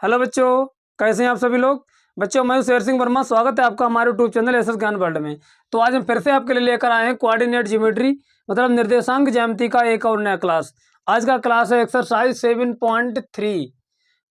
Hello बच्चों, कैसे हैं आप सभी लोग। बच्चों, मैं हूं शेर सिंह वर्मा। स्वागत है आपका हमारे यूट्यूब चैनल एस एस ज्ञान वर्ल्ड में। तो आज हम फिर से आपके लिए लेकर आए हैं कोऑर्डिनेट ज्योमेट्री मतलब निर्देशांक ज्यामिति का एक और नया क्लास। आज का क्लास है एक्सरसाइज 7.3।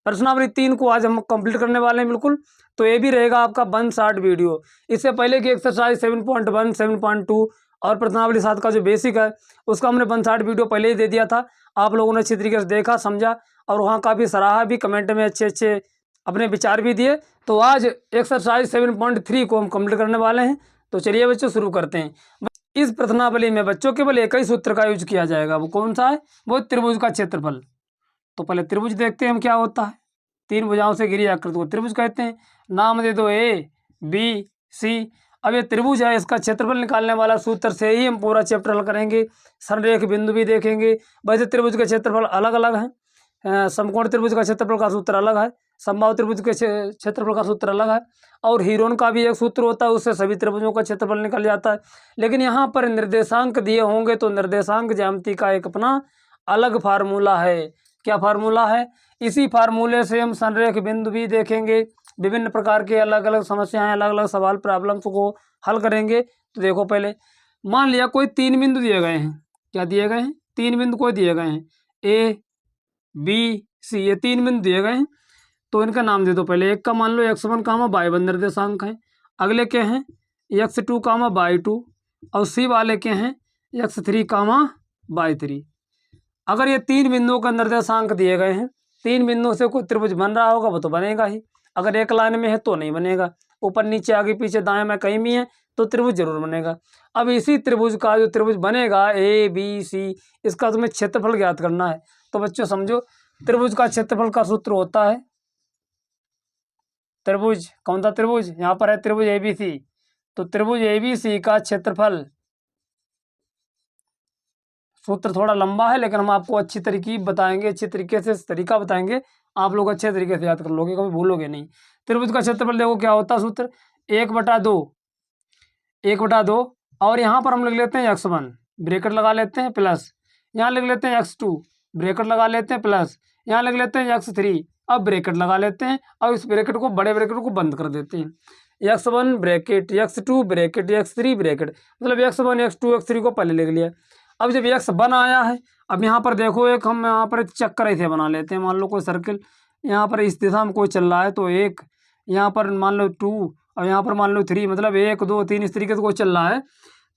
प्रश्नावली 3 को आज हम कंप्लीट करने वाले हैं बिल्कुल। तो ये भी रहेगा आपका 1 शॉर्ट वीडियो। इससे पहले की एक्सरसाइज 7.1, 7.2 और प्रश्नावली 7 का जो बेसिक है उसका हमने 1 शॉर्ट वीडियो पहले ही दे दिया था। आप लोगों ने अच्छी तरीके से देखा, समझा और वहाँ काफ़ी सराहा भी, कमेंट में अच्छे अच्छे अपने विचार भी दिए। तो आज एक्सरसाइज 7.3 को हम कंप्लीट करने वाले हैं। तो चलिए बच्चों शुरू करते हैं। इस प्रश्नावली में बच्चों केवल एक ही सूत्र का यूज किया जाएगा। वो कौन सा है? वो त्रिभुज का क्षेत्रफल। तो पहले त्रिभुज देखते हैं हम क्या होता है। 3 भुजाओं से घिरी आकृति को त्रिभुज कहते हैं। नाम दे दो ए, बी, सी। अब ये त्रिभुज है, इसका क्षेत्रफल निकालने वाला सूत्र से ही हम पूरा चैप्टर हल करेंगे। संरेख बिंदु भी देखेंगे। वैसे त्रिभुज के क्षेत्रफल अलग अलग हैं। समकोण त्रिभुज का क्षेत्रफल का सूत्र अलग है, समबाहु त्रिभुज के क्षेत्रफल का सूत्र अलग है, और हीरोन का भी एक सूत्र होता है, उससे सभी त्रिभुजों का क्षेत्रफल निकल जाता है। लेकिन यहाँ पर निर्देशांक दिए होंगे तो निर्देशांक ज्यामिति का एक अपना अलग फार्मूला है। क्या फार्मूला है? इसी फार्मूले से हम संरेख बिंदु भी देखेंगे, विभिन्न प्रकार के अलग अलग समस्याएं, अलग अलग सवाल प्रॉब्लम्स को हल करेंगे। तो देखो, पहले मान लिया कोई 3 बिंदु दिए गए हैं। क्या दिए गए हैं? 3 बिंदु कोई दिए गए हैं, ए, बी, सी। ये 3 बिंदु दिए गए हैं। तो इनका नाम दे दो। पहले एक का मान लो x1 y1 निर्देशांक है। अगले के हैं x2 y2 और सी वाले के हैं x3 y3। अगर ये 3 बिंदुओं का निर्देशांक दिए गए हैं, 3 बिंदुओं से कोई त्रिभुज बन रहा होगा वो तो बनेगा ही। अगर एक लाइन में है तो नहीं बनेगा। ऊपर नीचे आगे पीछे दाएं में कहीं भी है तो त्रिभुज जरूर बनेगा। अब इसी त्रिभुज का जो त्रिभुज बनेगा ए, बी, सी, इसका तुम्हें क्षेत्रफल ज्ञात करना है। तो बच्चों समझो, त्रिभुज का क्षेत्रफल का सूत्र होता है त्रिभुज, कौन सा त्रिभुज? यहाँ पर है त्रिभुज एबीसी। तो त्रिभुज एबीसी का क्षेत्रफल, सूत्र थोड़ा लंबा है लेकिन हम आपको अच्छी तरीके बताएंगे, अच्छी तरीके से तरीका बताएंगे, आप लोग अच्छे तरीके से याद कर लोगे, कभी भूलोगे नहीं। त्रिभुज का क्षेत्रफल देखो क्या होता है सूत्र, 1/2, 1/2। और यहाँ पर हम लिख लेते हैं x1, ब्रैकेट लगा लेते हैं, प्लस यहाँ लिख लेते हैं x2, ब्रैकेट लगा लेते हैं, प्लस यहाँ लिख लेते हैं x3। अब ब्रैकेट लगा लेते हैं और इस ब्रैकेट को, बड़े ब्रैकेट को बंद कर देते हैं। x1 bracket, x2 bracket, x3 bracket, मतलब x1 x2 x3 को पहले लिख लिया। अब जब x1 आया है, अब यहाँ पर देखो, एक हम यहाँ पर एक चक्कर ऐसे बना लेते हैं। मान लो कोई सर्किल यहाँ पर इस दिशा में कोई चल रहा है, तो एक यहाँ पर मान लो 2 और यहाँ पर मान लो 3, मतलब 1 2 3 इस तरीके से कोई चल रहा है।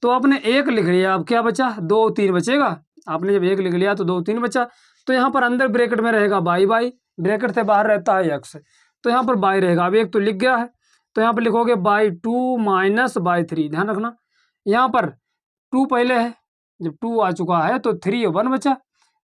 तो आपने 1 लिख लिया, अब क्या बचा? 2 3 बचेगा। आपने जब 1 लिख लिया तो 2 3 बचा। तो यहाँ पर अंदर ब्रैकेट में रहेगा बाई, ब्रैकेट से बाहर रहता है x। तो यहाँ पर बाई रहेगा। अब 1 तो लिख गया है, तो यहाँ पर लिखोगे बाई 2 माइनस बाई 3। ध्यान रखना, यहाँ पर 2 पहले है, जब 2 आ चुका है तो 3 और 1 बचा,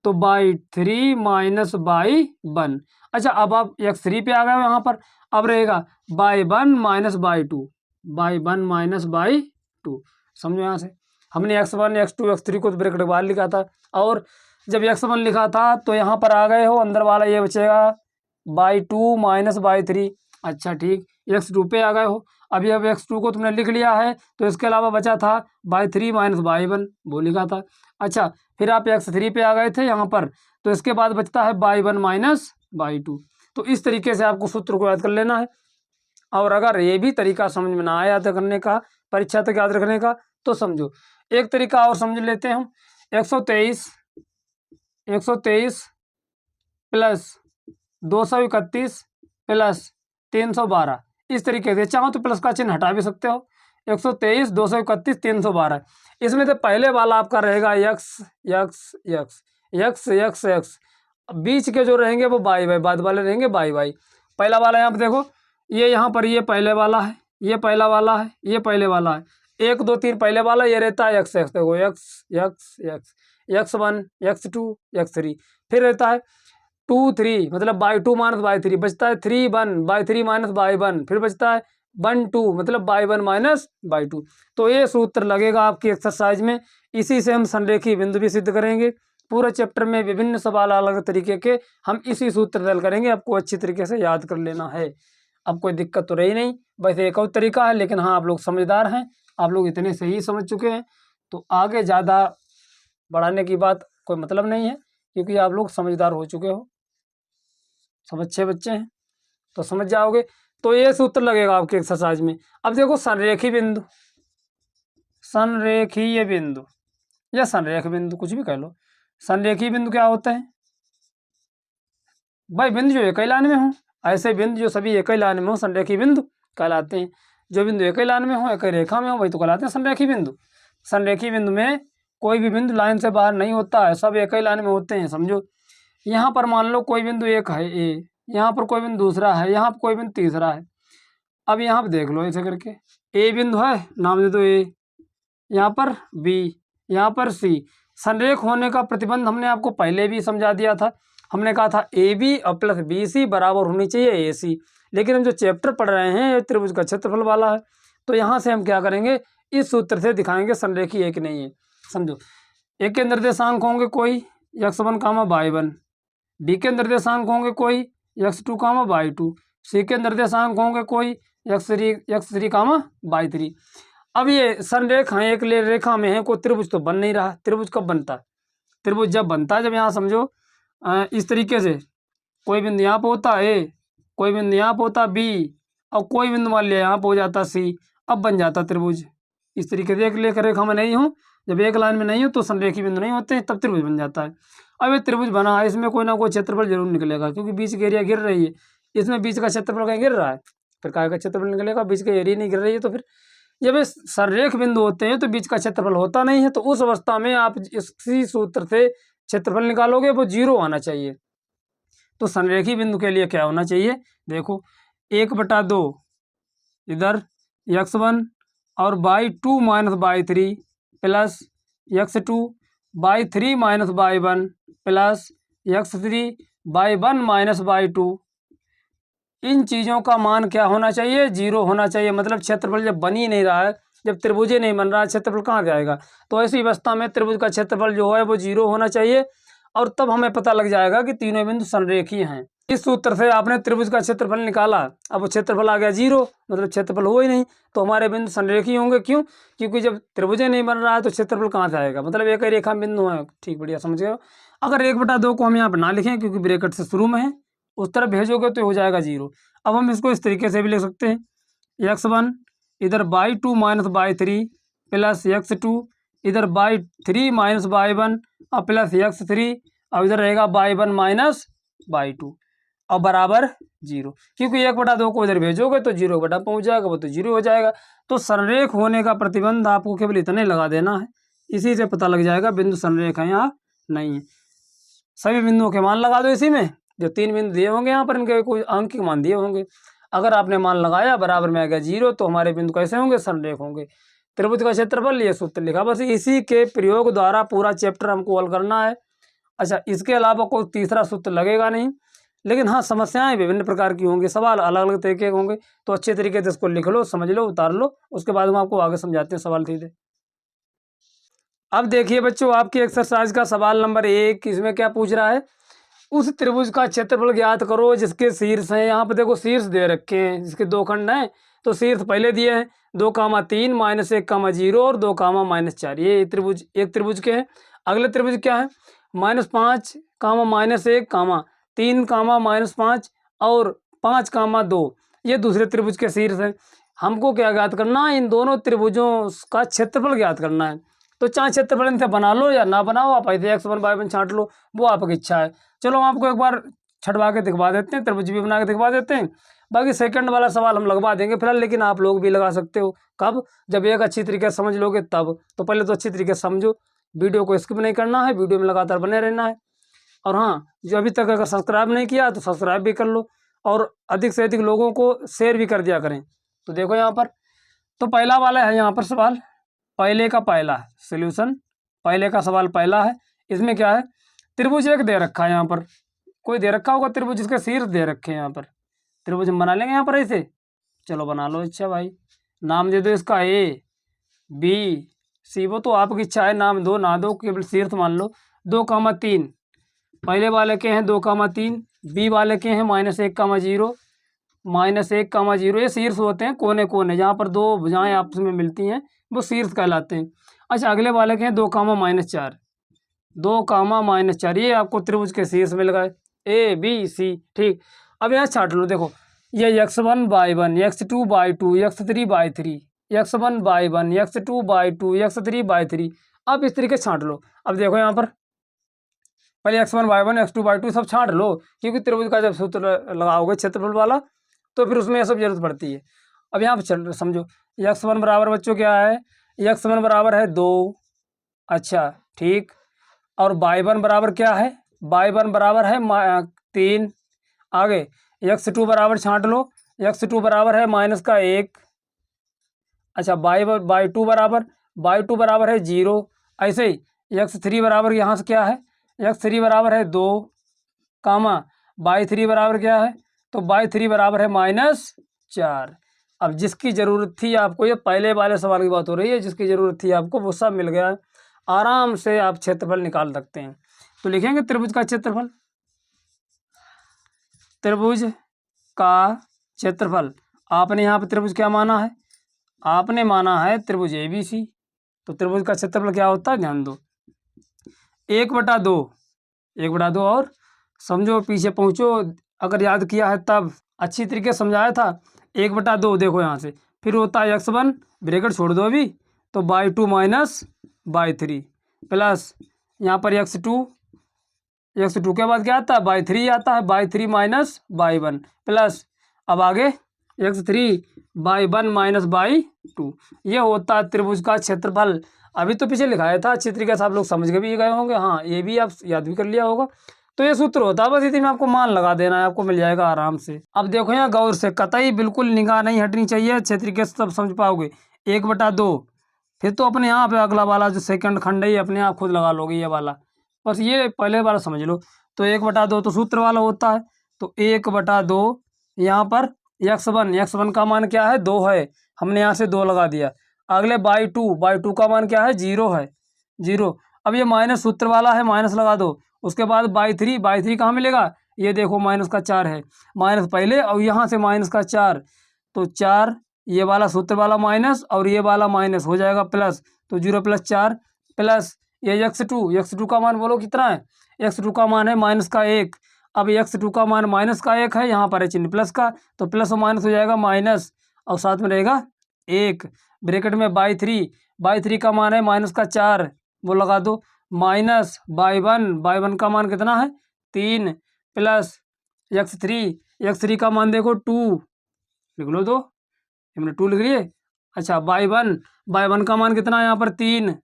तो बाई 3 माइनस बाई 1। अच्छा, अब आप x3 पे आ गए हो। यहाँ पर अब रहेगा by 1 minus by 2, by 1 minus by 2। समझो, यहाँ से हमने x1 x2 x3 को तो ब्रैकेट बाहर लिखा था, और जब x1 लिखा था तो यहाँ पर आ गए हो, अंदर वाला ये बचेगा बाई 2 माइनस बाई 3। अच्छा ठीक, x2 पे आ गए हो। अभी अब x2 को तुमने लिख लिया है, तो इसके अलावा बचा था बाई 3 माइनस बाई 1, वो लिखा था। अच्छा, फिर आप x3 पे आ गए थे यहाँ पर, तो इसके बाद बचता है बाई 1 माइनस बाई 2। तो इस तरीके से आपको सूत्र को याद कर लेना है। और अगर ये भी तरीका समझ में ना आया याद करने का, परीक्षा तक याद रखने का, तो समझो एक तरीका और समझ लेते हैं हम। 123 प्लस 231 प्लस 312, इस तरीके से। चाहो तो प्लस का चिन्ह हटा भी सकते हो। 123 231 312। इसमें से पहले वाला आपका रहेगा x x x x x x, बीच के जो रहेंगे वो बाई, बाद वाले रहेंगे बाई। पहला वाला यहाँ पर देखो, ये यहाँ पर ये पहले वाला है, ये पहला वाला है, ये पहले वाला है। 1 2 3 पहले वाला, ये रहता है x x। देखो x1 x2 x3। फिर रहता है 2 3, मतलब बाई 2 माइनस बाई 3, बचता है 3 1 बाई 3 माइनस बाई 1। फिर बचता है 1 2, मतलब बाई 1 माइनस बाई 2। तो ये सूत्र लगेगा आपकी एक्सरसाइज में। इसी से हम संरेखी बिंदु भी सिद्ध करेंगे। पूरे चैप्टर में विभिन्न सवाल अलग तरीके के हम इसी सूत्र हल करेंगे। आपको अच्छी तरीके से याद कर लेना है। अब कोई दिक्कत तो रही नहीं। वैसे एक और तरीका है, लेकिन हाँ, आप लोग समझदार हैं, आप लोग इतने सही समझ चुके हैं, तो आगे ज़्यादा बढ़ाने की बात कोई मतलब नहीं है, क्योंकि आप लोग समझदार हो चुके हो, सब अच्छे बच्चे हैं। तो समझ जाओगे। तो ये सूत्र लगेगा आपके एक्सरसाइज में। अब देखो संरेखी बिंदु, संरेखीय बिंदु या संरेख बिंदु कुछ भी कह लो। संरेखीय बिंदु क्या होता है भाई? बिंदु जो एक ही लाइन में हो, ऐसे बिंदु जो सभी एक ही लाइन में हो संरेखीय बिंदु कहलाते हैं। जो बिंदु एक ही लाइन में हो, एक ही रेखा में हो, वही तो कहलाते हैं संरेखीय बिंदु। संरेखीय बिंदु में कोई भी बिंदु लाइन से बाहर नहीं होता है, सब एक ही लाइन में होते हैं। समझो यहाँ पर मान लो कोई बिंदु एक है ए, यहाँ पर कोई बिंदु दूसरा है, यहाँ पर कोई बिंदु तीसरा है। अब यहाँ पर देख लो ऐसे करके, ए बिंदु है, नाम दे दो ए, यहाँ पर बी, यहाँ पर सी। संरेख होने का प्रतिबंध हमने आपको पहले भी समझा दिया था। हमने कहा था ए बी और प्लस बी सी बराबर होनी चाहिए ए सी। लेकिन हम जो चैप्टर पढ़ रहे हैं ये त्रिभुज का क्षेत्रफल वाला है, तो यहाँ से हम क्या करेंगे, इस सूत्र से दिखाएंगे संरेखी एक नहीं है। समझो, एक के निर्देशांक होंगे कोई x1 कामा y1, बी के निर्देशांक होंगे कोई x2 कामा y2, सी के निर्देशांक होंगे कोई x3 कामा y3। अब ये संरेख हैं, एक रेखा में है, कोई त्रिभुज तो बन नहीं रहा। त्रिभुज कब बनता है? त्रिभुज जब बनता है जब यहाँ समझो इस तरीके से कोई बिंदु यहाँ पर होता है ए, कोई बिंदु यहाँ पर होता बी, और कोई बिंदु मान लिया यहाँ पर हो जाता सी, अब बन जाता त्रिभुज। इस तरीके से एक रेखा में नहीं हो, जब एक लाइन में नहीं हो तो संरेखी बिंदु नहीं होते हैं, तब त्रिभुज बन जाता है। अब ये त्रिभुज बना है, इसमें कोई ना कोई क्षेत्रफल जरूर निकलेगा, क्योंकि बीच की एरिया गिर रही है, इसमें बीच का क्षेत्रफल कहीं गिर रहा है, फिर काय का क्षेत्रफल निकलेगा? बीच की एरिया नहीं गिर रही है, तो फिर जब ये संरेख बिंदु होते हैं तो बीच का क्षेत्रफल होता नहीं है। तो उस अवस्था में आप इसी सूत्र से क्षेत्रफल निकालोगे, वो 0 आना चाहिए। तो संरेखी बिंदु के लिए क्या होना चाहिए? देखो 1/2 इधर x1 और y2 minus y3 plus x2 y3 minus y1 plus x3 y1 minus y2। इन चीज़ों का मान क्या होना चाहिए? 0 होना चाहिए। मतलब क्षेत्रफल जब बन ही नहीं रहा है, जब त्रिभुज नहीं बन रहा है, क्षेत्रफल कहाँ से आएगा? तो ऐसी अवस्था में त्रिभुज का क्षेत्रफल जो है वो 0 होना चाहिए, और तब हमें पता लग जाएगा कि तीनों बिंदु संरेखीय हैं। इस सूत्र से आपने त्रिभुज का क्षेत्रफल निकाला, अब वो क्षेत्रफल आ गया 0, मतलब क्षेत्रफल हुआ ही नहीं, तो हमारे बिंदु संरेखीय होंगे। क्यों? क्योंकि जब त्रिभुज नहीं बन रहा है तो क्षेत्रफल कहाँ से आएगा? मतलब एक ही रेखा में बिंदु है। ठीक, बढ़िया, समझ गए हो। अगर 1/2 को हम यहाँ पर ना लिखें क्योंकि ब्रैकेट से शुरू में है, उस तरफ भेजोगे तो हो जाएगा 0। अब हम इसको इस तरीके से भी लिख सकते हैं, x1 इधर y2 minus y3 plus x2 इधर y3 माइनस y1 और प्लस x3, और इधर रहेगा y1 माइनस y2 और बराबर 0। क्योंकि 1/2 को इधर भेजोगे तो 0 बटा पहुँच जाएगा, वो तो 0 हो जाएगा। तो संरेख होने का प्रतिबंध आपको केवल इतने लगा देना है, इसी से पता लग जाएगा बिंदु संरेख है या नहीं है। सभी बिंदुओं के मान लगा दो इसी में, जो 3 बिंदु दिए होंगे यहाँ पर, इनके कोई अंक के मान दिए होंगे। अगर आपने मान लगाया बराबर में आ गया 0, तो हमारे बिंदु कैसे होंगे? संरेख होंगे। त्रिभुज का क्षेत्रफल ये सूत्र लिखा, बस इसी के प्रयोग द्वारा पूरा चैप्टर हमको हल करना है। अच्छा, इसके अलावा कोई तीसरा सूत्र लगेगा नहीं, लेकिन हाँ समस्याएं विभिन्न प्रकार की होंगी, सवाल अलग अलग तरीके के होंगे, तो अच्छे तरीके से इसको लिख लो, समझ लो, उतार लो, उसके बाद हम आपको आगे समझाते हैं सवाल सीधे। अब देखिए बच्चों, आपकी एक्सरसाइज का सवाल नंबर 1, इसमें क्या पूछ रहा है? उस त्रिभुज का क्षेत्रफल ज्ञात करो जिसके शीर्ष हैं, यहाँ पर देखो शीर्ष दे रखे हैं, जिसके 2 खंड हैं, तो शीर्ष पहले दिए हैं 2,3 माइनस 1,0 और 2,-4, ये त्रिभुज एक त्रिभुज के हैं। अगले त्रिभुज क्या है? -5, -1, 3, -5 और 5,2, ये दूसरे त्रिभुज के शीर्ष हैं। हमको क्या ज्ञात करना है? इन दोनों त्रिभुजों का क्षेत्रफल ज्ञात करना है। तो चाहे क्षेत्रफल इनसे बना लो या ना बनाओ, आप ऐसे x1 y1 छांट लो, वो आपकी इच्छा है। चलो हम आपको एक बार छटवा के दिखवा देते हैं, त्रिभुज भी बना के दिखवा देते हैं। बाकी सेकंड वाला सवाल हम लगवा देंगे फिलहाल, लेकिन आप लोग भी लगा सकते हो। कब? जब एक अच्छी तरीके से समझ लोगे तब। तो पहले तो अच्छी तरीके से समझो, वीडियो को स्किप नहीं करना है, वीडियो में लगातार बने रहना है। और हाँ, जो अभी तक अगर सब्सक्राइब नहीं किया तो सब्सक्राइब भी कर लो, और अधिक से अधिक लोगों को शेयर भी कर दिया करें। तो देखो यहाँ पर, तो पहला वाला है यहाँ पर सवाल, पहले का पहला है सोल्यूशन, पहले का सवाल पहला है। इसमें क्या है? त्रिभुज एक दे रखा है, यहाँ पर कोई दे रखा होगा त्रिभुज, जिसके शीर्ष दे रखे हैं। यहाँ पर त्रिभुज हम बना लेंगे यहाँ पर ऐसे, चलो बना लो। अच्छा भाई, नाम दे दो इसका A B C, वो तो आपकी इच्छा है, नाम दो ना दो, केवल शीर्ष मान लो। 2,3 पहले वाले के हैं 2,3, बी वाले के हैं -1,0, -1,0, ये शीर्ष होते हैं, कोने कोने जहाँ पर 2 भुजाएं आपस में मिलती हैं वो शीर्ष कहलाते हैं। अच्छा, अगले वाले के हैं 2,-4, 2,-4, ये आपको त्रिभुज के शीर्ष मिल गए A B C। ठीक, अब यहाँ छाट लो, देखो ये x1/1, x2/2, x3/3, x1/1, x2/2, x3/3। अब इस तरीके छांट लो। अब देखो यहाँ पर पहले x1/1, x2/2 सब छांट लो, क्योंकि त्रिभुज का जब सूत्र लगाओगे क्षेत्रफल वाला तो फिर उसमें ये सब जरूरत पड़ती है। अब यहाँ पर चल समझो, x1 बराबर बच्चों क्या है, x1 बराबर है 2। अच्छा ठीक। और y1 बराबर क्या है, y1 बराबर है 3। आगे x2 बराबर छांट लो, x2 बराबर है -1। अच्छा y2 बराबर है 0। ऐसे ही x3 बराबर यहाँ से क्या है, x3 बराबर है 2, कामा y3 बराबर क्या है, तो y3 बराबर है -4। अब जिसकी ज़रूरत थी आपको, ये पहले वाले सवाल की बात हो रही है, जिसकी ज़रूरत थी आपको वो सब मिल गया है। आराम से आप क्षेत्रफल निकाल सकते हैं। तो लिखेंगे त्रिभुज का क्षेत्रफल, त्रिभुज का क्षेत्रफल। आपने यहाँ पर त्रिभुज क्या माना है, आपने माना है त्रिभुज ABC। तो त्रिभुज का क्षेत्रफल क्या होता है, ध्यान दो, 1/2, 1/2। और समझो पीछे पहुँचो, अगर याद किया है तब अच्छी तरीके से समझाया था। 1/2 देखो यहाँ से, फिर होता है x1 ब्रैकेट छोड़ दो अभी, तो y2 माइनस y3 प्लस यहाँ पर x2 के बाद क्या आता है, y3 आता है, y3 माइनस y1 प्लस अब आगे x3/1 माइनस y2। ये होता है त्रिभुज का क्षेत्रफल। अभी तो पीछे लिखाया था, अच्छी तरीके से आप लोग समझ के भी गए होंगे, हाँ ये भी आप याद भी कर लिया होगा। तो ये सूत्र होता है, बस इसी में आपको मान लगा देना है, आपको मिल जाएगा आराम से। अब देखो यहाँ गौर से, कतई बिल्कुल निगाह नहीं हटनी चाहिए, अच्छे तरीके से सब समझ पाओगे। 1/2, फिर तो अपने यहाँ पे अगला वाला जो सेकंड खंड है ये अपने आप खुद लगा लोगे, ये वाला बस ये पहले वाला समझ लो। तो 1/2 तो सूत्र वाला होता है, तो 1/2 यहाँ पर x1 का मान क्या है, 2 है, हमने यहाँ से 2 लगा दिया। अगले y2 का मान क्या है, 0 है, 0। अब ये माइनस सूत्र वाला है, माइनस लगा दो। उसके बाद y3 कहाँ मिलेगा, ये देखो -4 है, माइनस पहले और यहाँ से -4, तो 4, ये वाला सूत्र वाला माइनस और ये वाला माइनस हो जाएगा प्लस, तो 0 + 4 प्लस ये x2 का मान बोलो कितना है, x2 का मान है -1। अब x2 का मान -1 है, यहाँ पर है चिन्ह प्लस का, तो प्लस और माइनस हो जाएगा माइनस, और साथ में रहेगा 1 ब्रैकेट में y3 का मान है -4, वो लगा दो, माइनस y1 का मान कितना है 3 प्लस x3 का मान देखो 2, लिख लो, दो हमने 2 लिख लिए। अच्छा y1 का मान कितना है यहाँ पर 3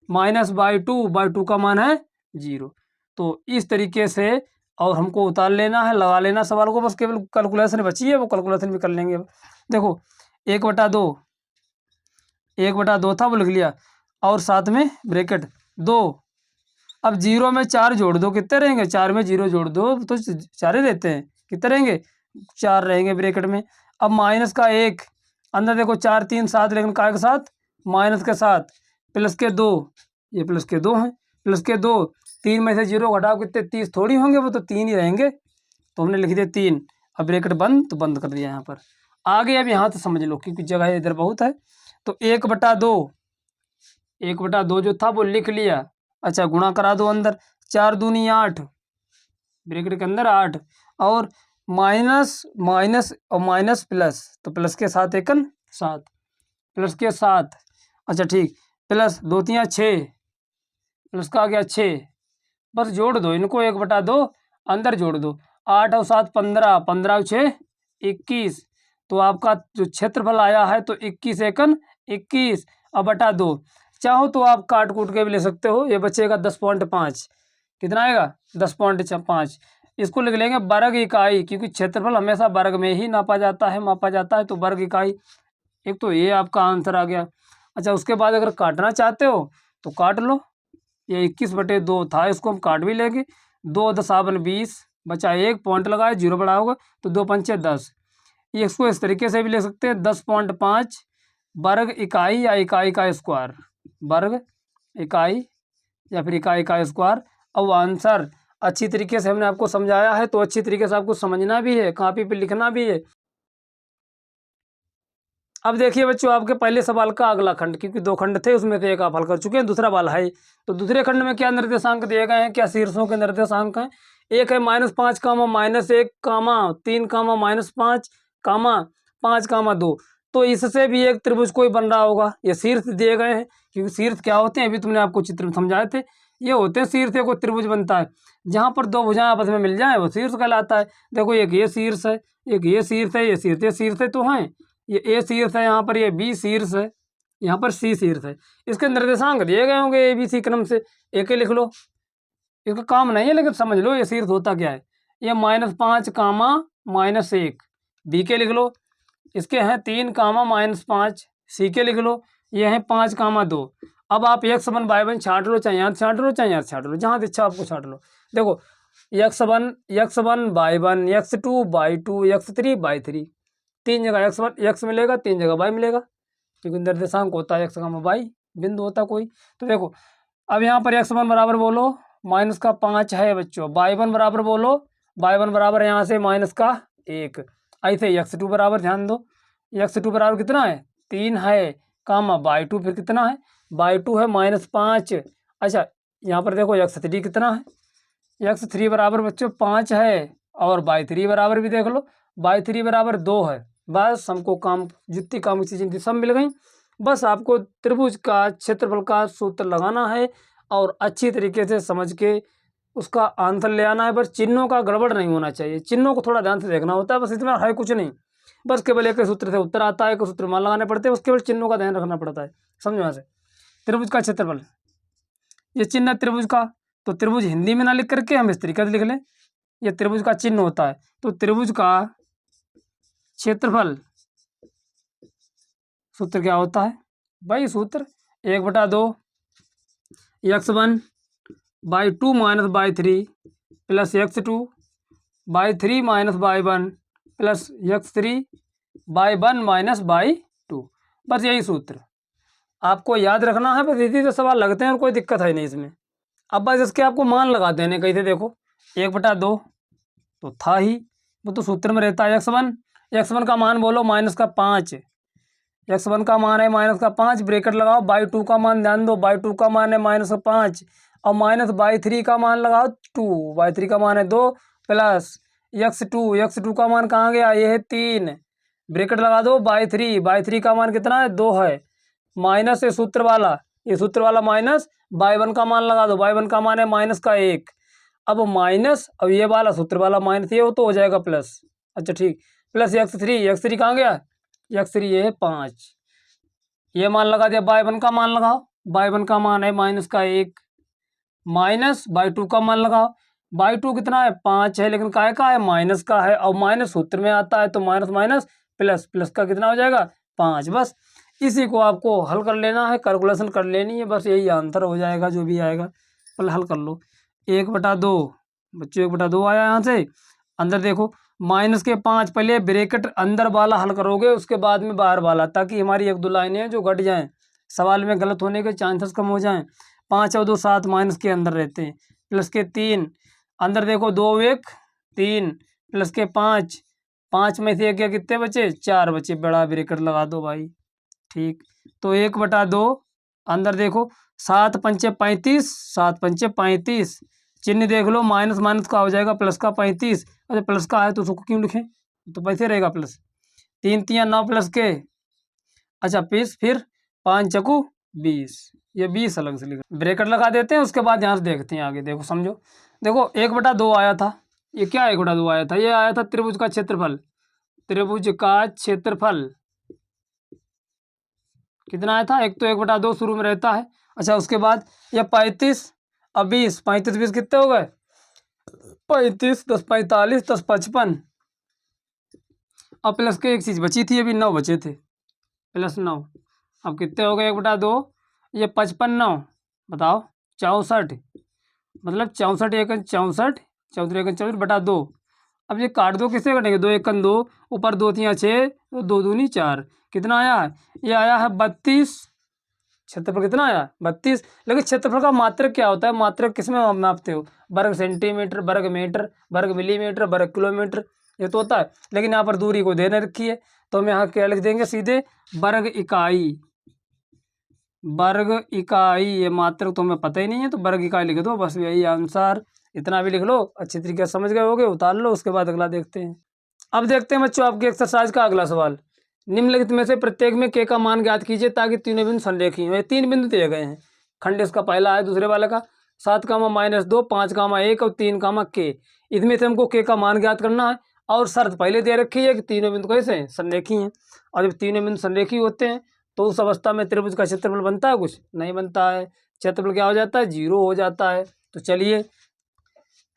माइनस y2 का मान है 0। तो इस तरीके से और हमको उतार लेना है, लगा लेना सवाल को, बस केवल कैलकुलेशन बची है, वो कैलकुलेशन भी कर लेंगे। देखो 1/2 था, वो लिख लिया, और साथ में ब्रैकेट 2। अब 0 में 4 जोड़ दो, कितने रहेंगे, 4 में 0 जोड़ दो तो 4 ही रहते हैं, कितने रहेंगे, 4 रहेंगे ब्रैकेट में। अब माइनस का 1, अंदर देखो 4 3 7, लेकिन काय के साथ, माइनस के साथ, प्लस के 2, ये प्लस के 2 हैं, प्लस के 2, 3 में से 0 घटाओ कितने, 30 थोड़ी होंगे, वो तो 3 ही रहेंगे, तो हमने लिख दिया 3। अब ब्रैकेट बंद, तो बंद कर दिया यहाँ पर। आगे अब यहाँ से समझ लो, क्योंकि जगह इधर बहुत है, तो 1/2 जो था वो लिख लिया। अच्छा गुणा करा दो अंदर, 4 दूनी 8, ब्रैकेट के अंदर 8, और माइनस और माइनस प्लस, तो प्लस के साथ 7, प्लस के 7, अच्छा ठीक, प्लस 2 3 6, प्लस का आ गया 6, बस जोड़ दो इनको, 1/2 अंदर जोड़ दो, 8 और 7 15, 15 और 6 21, तो आपका जो क्षेत्रफल आया है तो 21 एकन 21 और बटा 2। चाहो तो आप काट कूट के भी ले सकते हो, ये बचेगा 10.5, कितना आएगा 10.5। इसको लिख लेंगे वर्ग इकाई, क्योंकि क्षेत्रफल हमेशा वर्ग में ही नापा जाता है, मापा जाता है, तो वर्ग इकाई। एक तो ये आपका आंसर आ गया। अच्छा उसके बाद अगर काटना चाहते हो तो काट लो, ये 21/2 था, इसको हम काट भी लेंगे। 2 × 20 बचा 1, पॉइंट लगाए, 0 बढ़ाओगे तो 2 × 5 = 10। ये इसको इस तरीके से भी ले सकते हैं, 10.5 वर्ग इकाई या इकाई का स्क्वायर, वर्ग इकाई या फिर इकाई का स्क्वायर। और आंसर अच्छी तरीके से हमने आपको समझाया है, तो अच्छी तरीके से आपको समझना भी है, कॉपी पे लिखना भी है। अब देखिए बच्चों, आपके पहले सवाल का अगला खंड, क्योंकि 2 खंड थे उसमें से एक आप हल कर चुके हैं, दूसरा वाला है। तो दूसरे खंड में क्या निर्देशांक दिए गए हैं, क्या शीर्षों के निर्देशांक हैं, एक है -5 कामा -1 कामा 3 कामा -5 कामा 5 कामा 2। तो इससे भी एक त्रिभुज कोई बन रहा होगा। ये शीर्ष दिए गए हैं, क्योंकि शीर्ष क्या होते हैं अभी तुमने आपको चित्र में समझाए थे। ये होते हैं शीर्ष, कोई त्रिभुज बनता है जहाँ पर दो भुजाएं आपस में मिल जाए वो शीर्ष कहलाता है। देखो एक ये शीर्ष है, एक ये शीर्ष है, ये शीर्ष है तो हैं, ये ए शीर्ष है, यहाँ पर ये बी शीर्ष है, यहाँ पर सी शीर्ष है। इसके निर्देशांक दिए गए होंगे ए बी सी क्रम से, एक लिख लो, इसका काम नहीं है लेकिन समझ लो ये शीर्ष होता क्या है। ये -5 कामा -1 बी के लिख लो, इसके हैं 3 कामा -5 सी के लिख लो, ये हैं 5 कामा 2। अब आप x1 y1 छाट लो, चाहे यहाँ छाट लो चाहे यहाँ छाट लो, जहाँ इच्छा आपको छाट लो। देखो x1 y1 x2 y2 x3 y3, 3 जगह x मिलेगा, 3 जगह y मिलेगा, क्योंकि निर्देशांक होता है x, y बिंदु होता कोई। तो देखो अब यहाँ पर x1 बराबर बोलो -5 है बच्चों, y1 बराबर बोलो, y1 बराबर यहाँ से -1, ऐसे x2 बराबर ध्यान दो, x2 बराबर कितना है 3 है, कामा y2 फिर कितना है, y2 है -5। अच्छा यहाँ पर देखो x3 कितना है, x3 बराबर बच्चों 5 है, और y3 बराबर भी देख लो, y3 बराबर 2 है। बस हमको काम जितनी काम की चीज़ें थी सब मिल गई। बस आपको त्रिभुज का क्षेत्रफल का सूत्र लगाना है और अच्छी तरीके से समझ के उसका आंसर ले आना है। बस चिन्हों का गड़बड़ नहीं होना चाहिए, चिन्हों को थोड़ा ध्यान से देखना होता है, बस इतना है, कुछ नहीं। बस केवल एक सूत्र से उत्तर आता है, एक सूत्र मान लगाने पड़ते हैं, बस केवल चिन्हों का ध्यान रखना पड़ता है। समझो यहाँ से त्रिभुज का क्षेत्रफल, ये चिन्ह है त्रिभुज का, तो त्रिभुज हिंदी में ना लिख करके हम इस तरीके से लिख लें, ये त्रिभुज का चिन्ह होता है। तो त्रिभुज का क्षेत्रफल सूत्र क्या होता है भाई, सूत्र 1/2 x1 by 2 - y3 plus x2 by 3 - y1 plus x3 by 1 - y2। बस यही सूत्र आपको याद रखना है, बस इसी से सवाल लगते हैं और कोई दिक्कत है नहीं इसमें। अब बस इसके आपको मान लगा देने कैसे, देखो 1/2 तो था ही, वो तो सूत्र में रहता है। x1 का मान बोलो -5, x1 का मान है -5, ब्रैकेट लगाओ, y2 का मान ध्यान दो, y2 का मान है -5 और -y3 का मान लगाओ 2, y3 का मान है 2 प्लस x2 का मान कहाँ गया, ये है 3, ब्रैकेट लगा दो, y3 का मान कितना है 2 है, माइनस ये सूत्र वाला माइनस y1 का मान लगा दो, y1 का मान है -1, अब माइनस, अब ये वाला सूत्र वाला माइनस, ये हो तो हो जाएगा प्लस। अच्छा ठीक, प्लस x3 कहाँ गया, x3 ये है 5, ये मान लगा दिया, y1 का मान लगाओ, y1 का मान है -1 माइनस y2 का मान लगाओ, y2 कितना है 5 है, लेकिन काय का है माइनस का है, और माइनस सूत्र में आता है तो माइनस माइनस प्लस, प्लस का कितना हो जाएगा 5। बस इसी को आपको हल कर लेना है, कैलकुलेशन कर लेनी है, बस यही आंसर हो जाएगा जो भी आएगा। पहले हल कर लो, 1/2 बच्चों 1/2 आया यहाँ से, अंदर देखो -5, पहले ब्रैकेट अंदर वाला हल करोगे उसके बाद में बाहर वाला, ताकि हमारी 1-2 लाइनें जो घट जाएं, सवाल में गलत होने के चांसेस कम हो जाएं। 5 और 2 7 माइनस के अंदर रहते हैं, प्लस के 3 अंदर देखो 2 1 3 प्लस के 5 में से एक कितने बचे 4 बचे, बड़ा ब्रैकेट लगा दो भाई। ठीक, तो 1/2 अंदर देखो 7 पंचे 35, 7 पंचे 35, चिन्ह देख लो, माइनस माइनस का हो जाएगा प्लस का 35, अरे प्लस का है तो उसको क्यों लिखें, तो पैसे रहेगा प्लस, 3 3 9 प्लस के, अच्छा 20, फिर 5 चकू 20, ये 20 अलग से लिखा, ब्रैकेट लगा देते हैं, उसके बाद यहाँ से देखते हैं आगे। देखो समझो, देखो 1/2 आया था, ये क्या 1/2 आया था, ये आया था त्रिभुज का क्षेत्रफल, त्रिभुज का क्षेत्रफल कितना आया था, एक तो 1/2 शुरू में रहता है। अच्छा उसके बाद ये 35 अब 20, 35 20 कितने हो गए 35, 10 45, 10 55, अब प्लस के एक चीज़ बची थी, अभी 9 बचे थे, प्लस 9, अब कितने हो गए 1/2, ये 55 9 बताओ 64, मतलब 64 एकन 64, 64 एकन 64/2। अब ये काट दो, किससे कटेंगे 2 एकन 2, ऊपर 2 3 6, तो 2 दूनी 4, कितना आया, ये आया है 32, क्षेत्रफल कितना आया 32। लेकिन क्षेत्रफल का मात्रक क्या होता है, मात्रक किस में मापते हो, वर्ग सेंटीमीटर, वर्ग मीटर, वर्ग मिलीमीटर, वर्ग किलोमीटर, ये तो होता है, लेकिन यहाँ पर दूरी को देने रखी है, तो हम यहाँ क्या लिख देंगे सीधे वर्ग इकाई, वर्ग इकाई, ये मात्रक तो हमें पता ही नहीं है तो वर्ग इकाई लिख दो, बस यही आंसर इतना भी लिख लो, अच्छी तरीके से समझ गए होगे, उतार लो, उसके बाद अगला देखते हैं। अब देखते हैं बच्चों आपकी एक्सरसाइज का अगला सवाल। निम्नलिखित में से प्रत्येक में के का मान ज्ञात कीजिए ताकि तीनों बिंदु संरेखी हों। ये 3 बिंदु दिए गए हैं, खंड इसका पहला है दूसरे वाले का, 7, -2, 5, 1 और 3, के। इसमें से हमको के का मान ज्ञात करना है और शर्त पहले दे रखी है कि तीनों बिंदु कैसे हैं, संरेखी हैं। और जब तीनों बिंदु संरेखी होते हैं तो उस अवस्था में त्रिभुज का क्षेत्रफल बनता है, कुछ नहीं बनता है। क्षेत्रफल क्या हो जाता है, 0 हो जाता है। तो चलिए,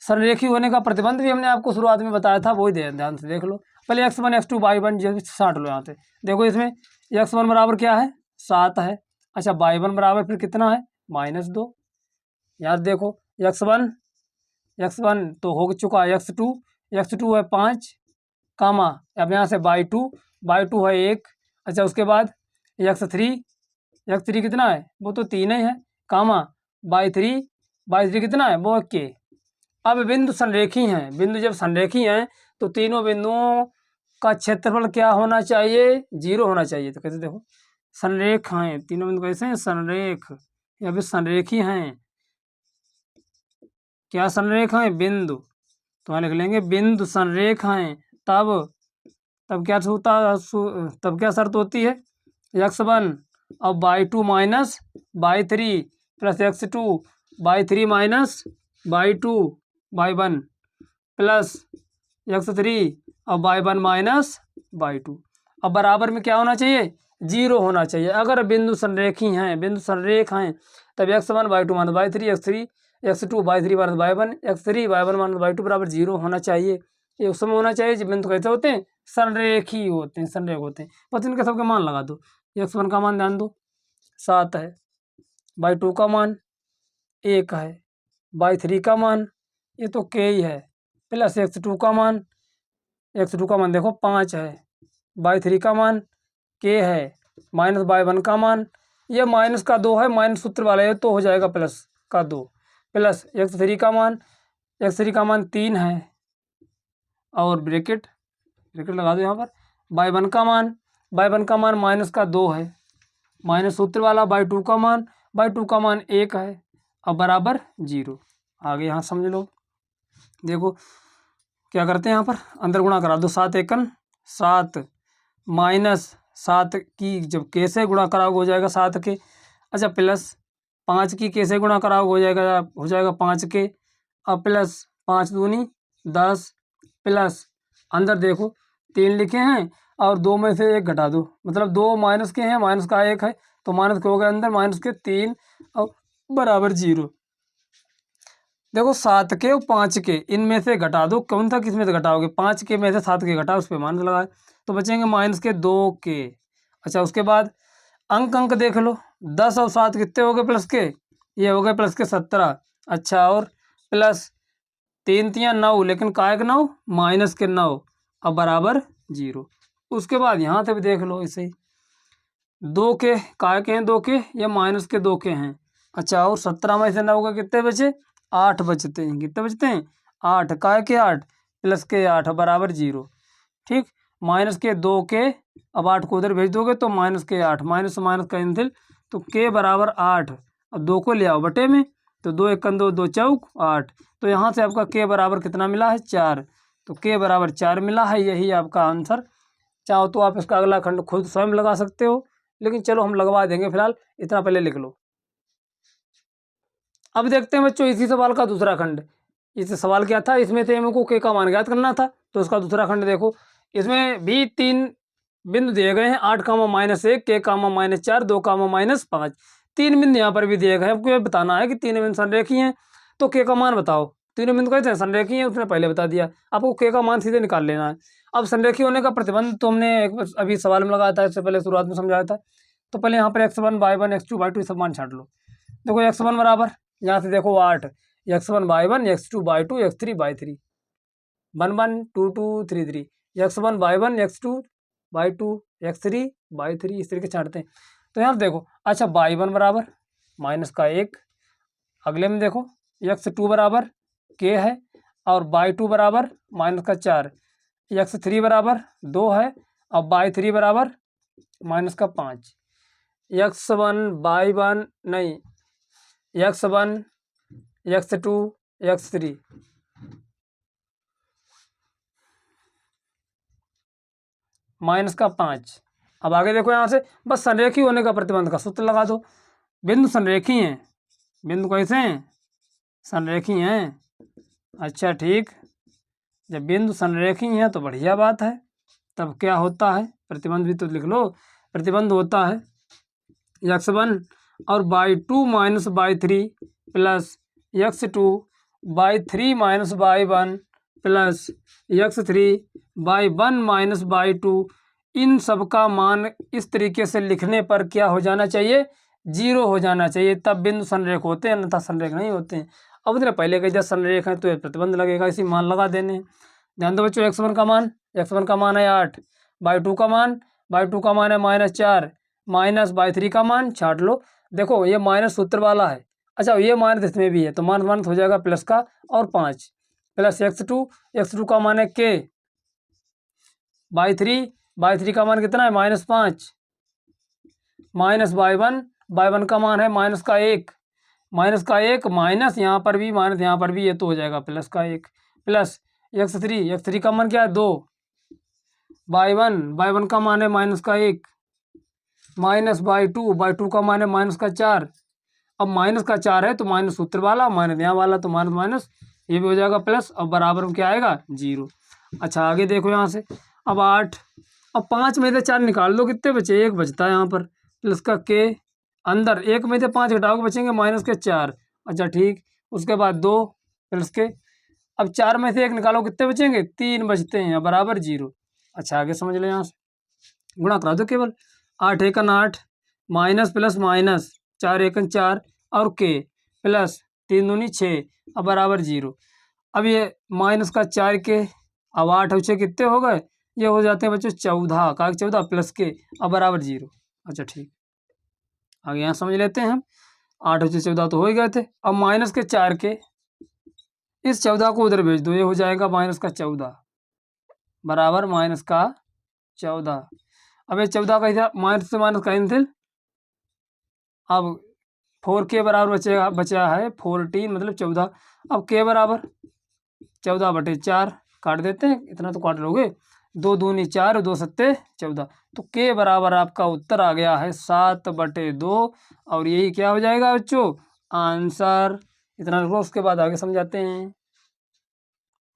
संरेखी होने का प्रतिबंध भी हमने आपको शुरुआत में बताया था, वही ध्यान से देख लो। पहले x1 x2 y1 जो छांट लो यहाँ से। देखो इसमें x1 बराबर क्या है, 7 है। अच्छा, y1 बराबर फिर कितना है, -2। यार देखो x1 तो हो चुका है, x2 है 5, कामा अब यहाँ से y2 है 1। अच्छा, उसके बाद x3 कितना है, वो तो 3 ही है, कामा y3 कितना है, वो के। अब बिंदु संरेखी हैं, बिंदु जब संरेखी हैं तो तीनों बिंदुओं का क्षेत्रफल क्या होना चाहिए, 0 होना चाहिए। तो कैसे देखो, संरेख हैं तीनों बिंदु, कैसे हैं, संरेख या फिर संरेखी हैं। क्या संरेख हैं, बिंदु, तो यहाँ लिख लेंगे बिंदु संरेख हैं। तब क्या होता, तब क्या शर्त होती है, x1 और y2 minus y3 plus x2 y3 minus y2 y1 plus x3 और y1 माइनस y2। अब बराबर में क्या होना चाहिए, 0 होना चाहिए। अगर बिंदु संरेखी हैं, बिंदु संरेख हैं, तब x1 y2 minus y3 x2 y3 minus y1 x3 y1 minus y2 बराबर 0 होना चाहिए। ये उस समय होना चाहिए जब बिंदु कैसे होते हैं, संरेखी होते हैं, संरेख होते हैं। बस इनके सबके मान लगा दो। x1 का मान ध्यान दो 7 है, y2 का मान 1 है, y3 का मान ये तो के ही है, प्लस x2 का मान देखो 5 है, y3 का मान के है, माइनस y1 का मान ये माइनस का 2 है, माइनस सूत्र वाला है तो हो जाएगा प्लस का 2, प्लस x3 का मान 3 है और ब्रैकेट लगा दो यहाँ पर। y1 का मान माइनस का 2 है, माइनस सूत्र वाला y2 का मान 1 है और बराबर 0। आगे यहाँ समझ लो, देखो क्या करते हैं, यहाँ पर अंदर गुणा करा दो, 7 एकन 7 माइनस 7 की जब के से गुणा कराओगे हो जाएगा 7 के। अच्छा, प्लस 5 की के से गुणा कराओगे हो जाएगा 5 के, अब प्लस 5 दूनी 10 प्लस अंदर देखो 3 लिखे हैं और 2 में से 1 घटा दो, मतलब 2 माइनस के हैं, माइनस का 1 है तो माइनस के हो गए अंदर, माइनस के 3 और बराबर 0। देखो 7 के और 5 के इनमें से घटा दो, कौन सा किस में से घटाओगे, 5 के में से 7 के घटा, उस पर माइनस लगाए तो बचेंगे माइनस के 2 के। अच्छा, उसके बाद अंक देख लो, 10 और 7 कितने हो गए प्लस के, ये हो गए प्लस के 17। अच्छा, और प्लस 3 3 9, लेकिन काय के 9, माइनस के 9 अब बराबर 0। उसके बाद यहाँ से भी देख लो इसे, 2 के काय के हैं, 2 के ये माइनस के 2 के हैं। अच्छा, और 17 में से 9 का कितने बचे, 8 बचते हैं, कितने बचते हैं, 8, काय के 8 प्लस के 8 बराबर 0। ठीक, माइनस के 2 के, अब 8 को उधर भेज दोगे तो माइनस के 8, माइनस माइनस कैंसिल, तो के बराबर 8। अब 2 को ले आओ बटे में, तो 2 एकन 2, 2 चौक 8, तो यहाँ से आपका के बराबर कितना मिला है, 4। तो के बराबर 4 मिला है, यही आपका आंसर। चाहो तो आप इसका अगला खंड खुद स्वयं लगा सकते हो, लेकिन चलो हम लगवा देंगे, फिलहाल इतना पहले लिख लो। अब देखते हैं बच्चों इसी सवाल का दूसरा खंड। इस सवाल क्या था, इसमें से हमको के का मान ज्ञात करना था, तो इसका दूसरा खंड देखो। इसमें भी 3 बिंदु दिए गए हैं, 8 -1 के -4 2 -5। 3 बिंदु यहाँ पर भी दिए गए हैं। आपको ये बताना है कि तीनों बिंदु संरेखी हैं, तो के का मान बताओ। तीनों बिंदु कहते हैं संरेखी हैं, उसने पहले बता दिया, आपको के का मान सीधे निकाल लेना है। अब संरेखी होने का प्रतिबंध तो हमने अभी सवाल में लगाया था, इससे पहले शुरुआत में समझाया था। तो पहले यहाँ पर x1 y1 x2 y2 सब मान छाट लो। देखो x1 बराबर, यहाँ से देखो 8, x1 y1 x2 y2 x3 y3 1 1 2 2 3 3, x1 y1 x2 y2 x3 y3 इस तरीके छाटते हैं। तो यहाँ देखो, अच्छा y1 बराबर माइनस का 1, अगले में देखो x2 बराबर के है और y2 बराबर माइनस का 4, x3 बराबर 2 है और y3 बराबर माइनस का 5। x1 y1 नहीं, x1 x2 x3 माइनस का 5। अब आगे देखो यहाँ से बस संरेखी होने का प्रतिबंध का सूत्र लगा दो। बिंदु संरेखी हैं, बिंदु कैसे हैं, संरेखी हैं। अच्छा ठीक, जब बिंदु संरेखी हैं तो बढ़िया बात है। तब क्या होता है, प्रतिबंध भी तो लिख लो। प्रतिबंध होता है x1 और y2 minus y3 plus x2 y3 minus y1 plus x3 y1 minus y2। इन सब का मान इस तरीके से लिखने पर क्या हो जाना चाहिए, 0 हो जाना चाहिए, तब बिंदु संरेख होते हैं, अन्यथा संरेख नहीं होते हैं। अब उधर पहले कही जब संरेख है तो ये प्रतिबंध लगेगा, इसी मान लगा देने। ध्यान दो बच्चों, x1 का मान है 8, y2 का मान है -4, माइनस y3 का मान छाट लो। देखो ये माइनस सूत्र वाला है, अच्छा ये माइनस इसमें भी है तो माइनस हो जाएगा प्लस का और 5 प्लस x2 का मान है k, y3 का मान कितना है -5, माइनस y1 का मान है माइनस का 1 माइनस यहाँ पर भी माइनस यहाँ पर भी, ये तो हो जाएगा प्लस का 1 प्लस x3 का मान क्या है 2, y1 का मान है माइनस का 1 माइनस y2 का मान है माइनस का 4। अब माइनस का 4 है तो माइनस सूत्र वाला, माइनस यहाँ वाला तो माइनस माइनस ये भी हो जाएगा प्लस, और बराबर में क्या आएगा 0। अच्छा आगे देखो यहाँ से, अब 8, अब 5 में से 4 निकाल दो, कितने बचे, 1 बचता है यहाँ पर, प्लस का k अंदर, 1 में से 5 घटाओगे बचेंगे माइनस के 4। अच्छा ठीक, उसके बाद 2 प्लस के, अब 4 में से 1 निकालो, कितने बचेंगे, 3 बचते हैं, बराबर 0। अच्छा आगे समझ लो, यहाँ से गुणा करा दो केवल, 8 एकन 8 माइनस प्लस माइनस 4 एकन 4 और k प्लस 3 दूनी 6, अब बराबर 0। अब ये माइनस का 4 के, अब 8 और 6 कितने हो गए, ये हो जाते हैं बच्चों 14 का 14 प्लस के, अब बराबर 0। अच्छा ठीक, आगे यहाँ समझ लेते हैं हम, 8 और 6 14 तो हो ही गए थे। अब माइनस के 4 के, इस 14 को उधर भेज दो, ये हो जाएगा माइनस का 14 बराबर माइनस का 14। अब ये 14 का इधर माइनस से माइनस कैंसिल, अब 4k बराबर बचा है 14 मतलब 14। अब k बराबर 14/4 काट देते हैं, इतना तो काट लोगे, 2 दूनी 4 2 सत्ते 14, तो k बराबर आपका उत्तर आ गया है 7/2, और यही क्या हो जाएगा बच्चों, आंसर। इतना रखो, उसके बाद आगे समझाते हैं।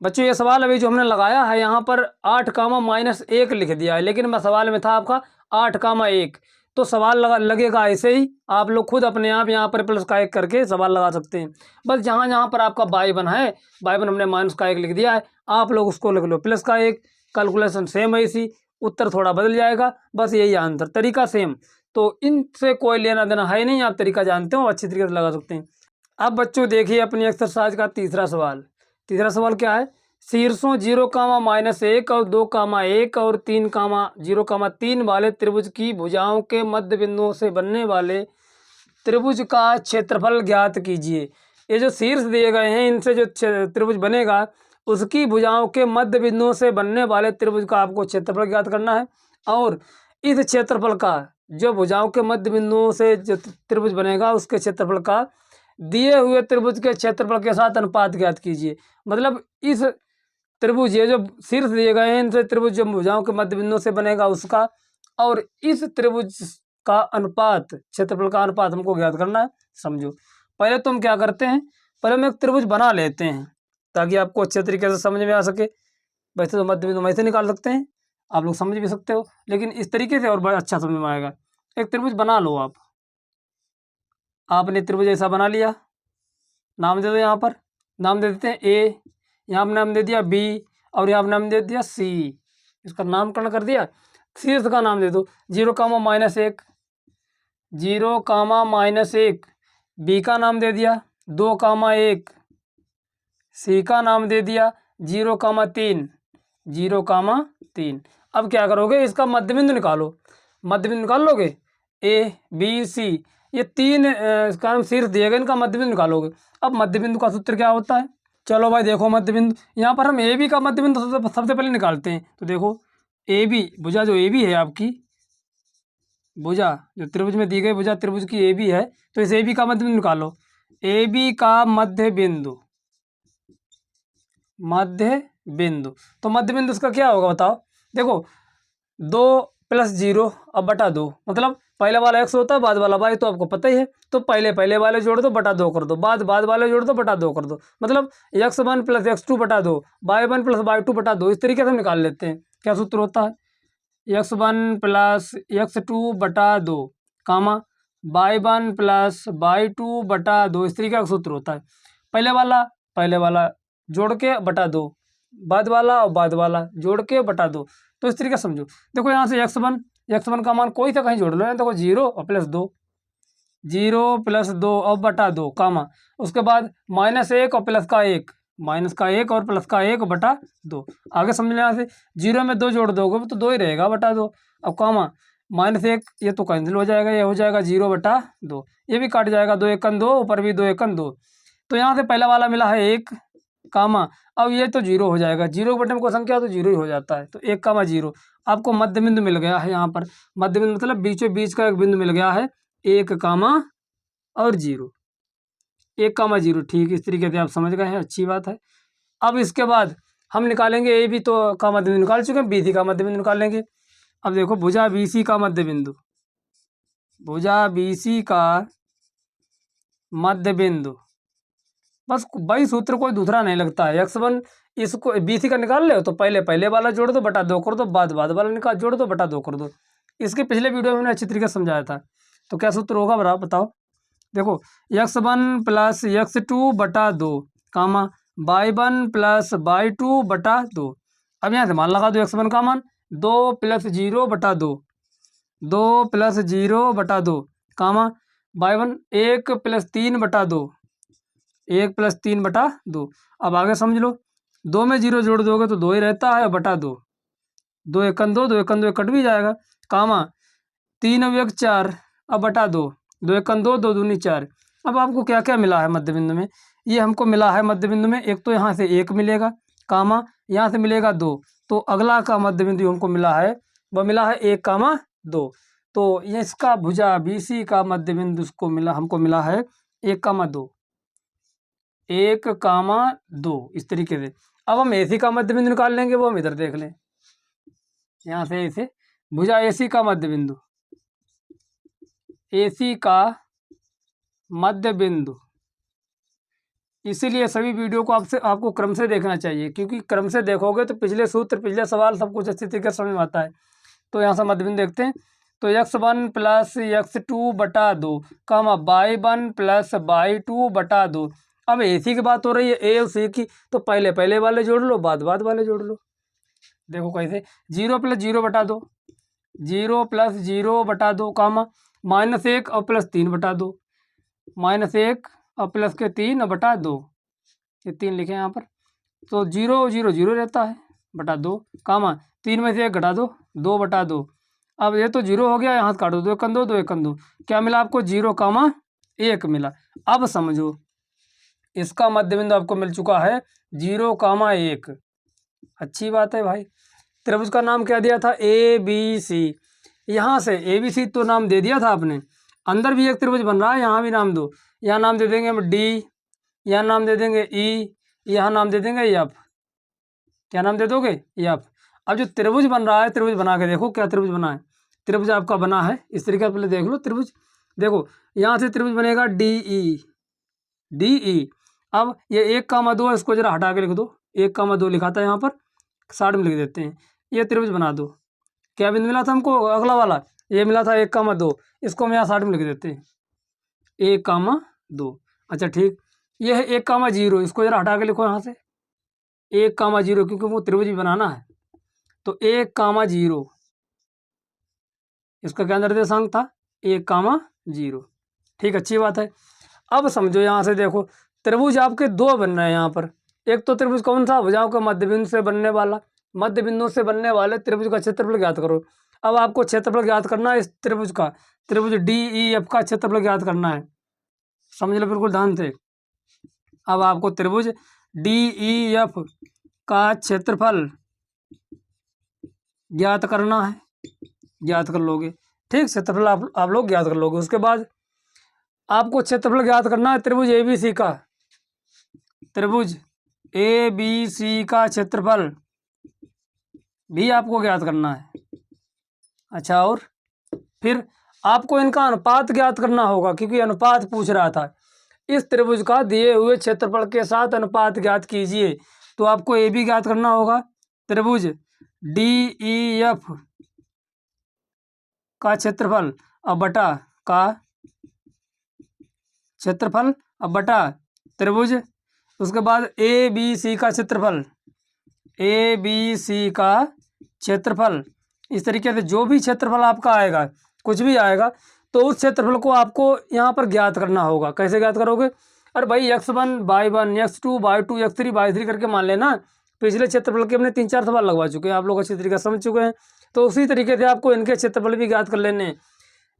बच्चों ये सवाल अभी जो हमने लगाया है यहाँ पर 8, -1 लिख दिया है, लेकिन मैं सवाल में था आपका 8, 1, तो सवाल लगेगा ऐसे ही, आप लोग खुद अपने आप यहाँ पर प्लस का 1 करके सवाल लगा सकते हैं। बस जहाँ जहाँ पर आपका y1 है, y1 हमने माइनस का 1 लिख दिया है, आप लोग उसको लिख लो प्लस का 1, कैलकुलेशन सेम है, इसी उत्तर थोड़ा बदल जाएगा, बस यही आंसर, तरीका सेम। तो इनसे कोई लेना देना है नहीं, आप तरीका जानते हो, अच्छी तरीके से लगा सकते हैं। अब बच्चों देखिए अपनी एक्सरसाइज का तीसरा सवाल। तीसरा सवाल क्या है, शीर्षों 0, -1 और 2, 1 और 3, 0, 3 वाले त्रिभुज की भुजाओं के मध्य बिंदुओं से बनने वाले त्रिभुज का क्षेत्रफल ज्ञात कीजिए। ये जो शीर्ष दिए गए हैं, इनसे जो त्रिभुज बनेगा उसकी भुजाओं के मध्य बिंदुओं से बनने वाले त्रिभुज का आपको क्षेत्रफल ज्ञात करना है, और इस क्षेत्रफल का जो भुजाओं के मध्य बिंदुओं से जो त्रिभुज बनेगा उसके क्षेत्रफल का दिए हुए त्रिभुज के क्षेत्रफल के साथ अनुपात ज्ञात कीजिए। मतलब इस त्रिभुज, ये जो शीर्ष दिए गए हैं, इनसे त्रिभुज जो भुजाओं के मध्य बिंदु से बनेगा उसका, और इस त्रिभुज का अनुपात, क्षेत्रफल का अनुपात हमको ज्ञात करना है। समझो, पहले तो हम क्या करते हैं, पहले हम एक त्रिभुज बना लेते हैं ताकि आपको अच्छे तरीके से समझ में आ सके। वैसे तो मध्य बिंदु वैसे निकाल सकते हैं, आप लोग समझ भी सकते हो, लेकिन इस तरीके से और बड़ा अच्छा समझ में आएगा। एक त्रिभुज बना लो आप, आपने त्रिभुज ऐसा बना लिया, नाम दे दो, यहाँ पर नाम दे देते हैं ए, यहाँ पर नाम दे दिया बी, और यहाँ पर नाम दे दिया सी, इसका नामकरण कर दिया। शीर्ष का नाम दे दो 0, -1, 0, बी का नाम दे दिया 2, 1, सी का नाम दे दिया 0, 3, 0, 3। अब क्या करोगे, इसका मध्यबिंदु निकालो, मध्यबिंदु निकाल लोगे, ए बी सी, ये 3 इसका नाम शीर्ष दिए गए, इनका मध्यबिंदु निकालोगे। अब मध्यबिंदु का सूत्र क्या होता है, चलो भाई देखो मध्यबिंदु, यहाँ पर हम ए बी का मध्यबिंदु सबसे पहले निकालते हैं। तो देखो ए बी भुजा, जो ए बी है आपकी भुजा, जो त्रिभुज में दी गई भुजा त्रिभुज की ए बी है, तो इस ए बी का मध्य बिंदु निकालो। ए बी का मध्य बिंदु मध्य बिंदु। तो मध्य बिंदु उसका क्या होगा बताओ। देखो 2 + 0 अब बटा 2, मतलब पहले वाला x होता है, बाद वाला y, तो आपको पता ही है। तो पहले वाले जोड़ दो, बटा 2 कर दो, बाद वाले जोड़ दो, बटा 2 कर दो, मतलब x1 + x2 बटा 2, y1 + y2 बटा 2। इस तरीके से हम निकाल लेते हैं। क्या सूत्र होता है, x1 + x2 बटा 2, कामा y1 + y2 बटा 2। इस तरीके का सूत्र होता है। पहले वाला जोड़ के बटा 2, बाद वाला जोड़ के बटा 2। तो इस तरीके से समझो। देखो यहाँ से x1 का मान कोई सा कहीं जोड़ लो, यहाँ देखो 0 और +2, 0 + 2 और बटा 2, कामा उसके बाद -1 और प्लस का 1, -1 और प्लस का 1 बटा 2। आगे समझ लें, यहाँ से 0 में 2 जोड़ दोगे तो 2 ही रहेगा, बटा 2। अब कामा -1 ये तो कैंसिल हो जाएगा, ये हो जाएगा 0 बटा 2, ये भी काट जाएगा, 2 × 2, ऊपर भी 2 × 2। तो यहाँ से पहला वाला मिला है 1, कामा अब ये तो 0 हो जाएगा, 0 के बटे में कोई संख्या तो 0 ही हो जाता है। तो 1, 0 आपको मध्य बिंदु मिल गया है। यहाँ पर मध्य बिंदु मतलब बीचों बीच का एक बिंदु मिल गया है, 1, और 0, 1, 0। ठीक, इस तरीके से आप समझ गए हैं, अच्छी बात है। अब इसके बाद हम निकालेंगे, ए बी तो का मध्य बिंदु निकाल चुके हैं, बी सी का मध्य बिंदु निकाल लेंगे। अब देखो भुजा बी सी का मध्य बिंदु, भुजा बी सी का मध्य बिंदु, बस वही सूत्र, कोई दूसरा नहीं लगता है। x1 इसको बी सी का निकाल ले तो पहले वाला जोड़ दो, बटा 2 कर दो, बाद वाला निकाल जोड़ दो, बटा 2 कर दो। इसके पिछले वीडियो में मैंने अच्छी तरीके से समझाया था। तो क्या सूत्र होगा बराबर बताओ। देखो x1 + x2 बटा 2, कामा y1 + y2 बटा 2। अब यहाँ से मान लगा दो, x1 का मान 2 + 0 बटा 2, 2 + 0 बटा 2, कामा y1 1 + 3 बटा 2, 1 + 3 बटा 2। अब आगे समझ लो, 2 में 0 जोड़ दोगे तो 2 ही रहता है, बटा 2, 2 × 2, 2 × 2 कट भी जाएगा, कामा 3 और 1 4, अब बटा 2, 2 × 2, 2 दूनी 4। अब आपको क्या क्या मिला है मध्य बिंदु में, ये हमको मिला है मध्य बिंदु में, एक तो यहाँ से 1 मिलेगा, कामा यहाँ से मिलेगा 2। तो अगला का मध्य बिंदु हमको मिला है, वह मिला है 1, 2। तो ये इसका भुजा बी सी का मध्य बिंदु हमको मिला है 1, 2, 1, 2। इस तरीके से अब हम AC का मध्य बिंदु निकाल लेंगे, वो हम इधर देख लें। यहाँ से इसे भुजा AC का मध्य बिंदु, AC का मध्य बिंदु, इसीलिए सभी वीडियो को आपको क्रम से देखना चाहिए, क्योंकि क्रम से देखोगे तो पिछले सूत्र, पिछले सवाल सब कुछ अच्छी तरीके से समझ में आता है। तो यहाँ से मध्य बिंदु देखते हैं। तो x1 + x2 बटा 2, कामा y1 + y2 बटा 2। अब AC की बात हो रही है, A और C की, तो पहले वाले जोड़ लो, बाद वाले जोड़ लो। देखो कैसे, 0 + 0 बटा 2, 0 + 0 बटा 2, कामा -1 और +3 बटा 2, -1 और प्लस के 3 बटा 2, ये 3 लिखे यहाँ पर। तो 0 0 0 रहता है, बटा 2, कामा 3 में से 1 घटा दो, 2 बटा 2। अब ये तो 0 हो गया, यहाँ से काटो, 2 × 2, 2 × 2, क्या मिला आपको 0, 1 मिला। अब समझो, इसका मध्य बिंदु आपको मिल चुका है 0, 1। अच्छी बात है भाई। त्रिभुज का नाम क्या दिया था, ABC। यहाँ से ABC तो नाम दे दिया था आपने, अंदर भी एक त्रिभुज बन रहा है, यहाँ भी नाम दो। यहाँ नाम दे देंगे हम D, यहाँ नाम दे देंगे E, यहाँ नाम दे देंगे F। क्या नाम दे दोगे, F। अब जो त्रिभुज बन रहा है, त्रिभुज बना के देखो, क्या त्रिभुज बना है। त्रिभुज आपका बना है इस तरीके से, पहले देख लो त्रिभुज। देखो यहाँ से त्रिभुज बनेगा DE। अब ये 1, 2, इसको जरा हटा के लिख दो, 1, 2 लिखा था यहाँ पर, साइड में लिख देते हैं। ये त्रिभुज बना दो। क्या बिंदु मिला था हमको, अगला वाला ये मिला था 1, 2, इसको हम यहाँ साइड में लिख देते हैं, 1, 2। अच्छा ठीक, ये है 1, 0, इसको जरा हटा के लिखो यहाँ से, 1, 0, क्योंकि वो त्रिभुज भी बनाना है। तो 1, 0, इसका क्या निर्देशांक था, 1, 0। ठीक, अच्छी बात है। अब समझो, यहाँ से देखो त्रिभुज आपके 2 बन रहे हैं यहाँ पर। एक तो त्रिभुज कौन सा, भुजाओं के मध्य बिंदु से बनने वाला, मध्य बिंदु से बनने वाले त्रिभुज का क्षेत्रफल ज्ञात करो। अब आपको क्षेत्रफल ज्ञात करना है इस त्रिभुज का, त्रिभुज DEF का क्षेत्रफल ज्ञात करना है। समझ लो बिल्कुल ध्यान से। अब आपको त्रिभुज DEF का क्षेत्रफल ज्ञात करना है, ज्ञात कर लोगे। ठीक, क्षेत्रफल आप लोग ज्ञात कर लोगे। उसके बाद आपको क्षेत्रफल ज्ञात करना है त्रिभुज ABC का, त्रिभुज ए बी सी का क्षेत्रफल भी आपको ज्ञात करना है। अच्छा, और फिर आपको इनका अनुपात ज्ञात करना होगा, क्योंकि अनुपात पूछ रहा था। इस त्रिभुज का दिए हुए क्षेत्रफल के साथ अनुपात ज्ञात कीजिए। तो आपको ए बी ज्ञात करना होगा। त्रिभुज डी ई एफ का क्षेत्रफल अब बटा का क्षेत्रफल अब बटा त्रिभुज, उसके बाद ए बी सी का क्षेत्रफल, ए बी सी का क्षेत्रफल। इस तरीके से जो भी क्षेत्रफल आपका आएगा, कुछ भी आएगा, तो उस क्षेत्रफल को आपको यहाँ पर ज्ञात करना होगा। कैसे ज्ञात करोगे? अरे भाई x1 y1 x2 y2 x3 y3 करके मान लेना। पिछले क्षेत्रफल के हमने 3-4 सवाल लगवा चुके हैं, आप लोग अच्छी तरीके से समझ चुके हैं। तो उसी तरीके से आपको इनके क्षेत्रफल भी ज्ञात कर लेने हैं।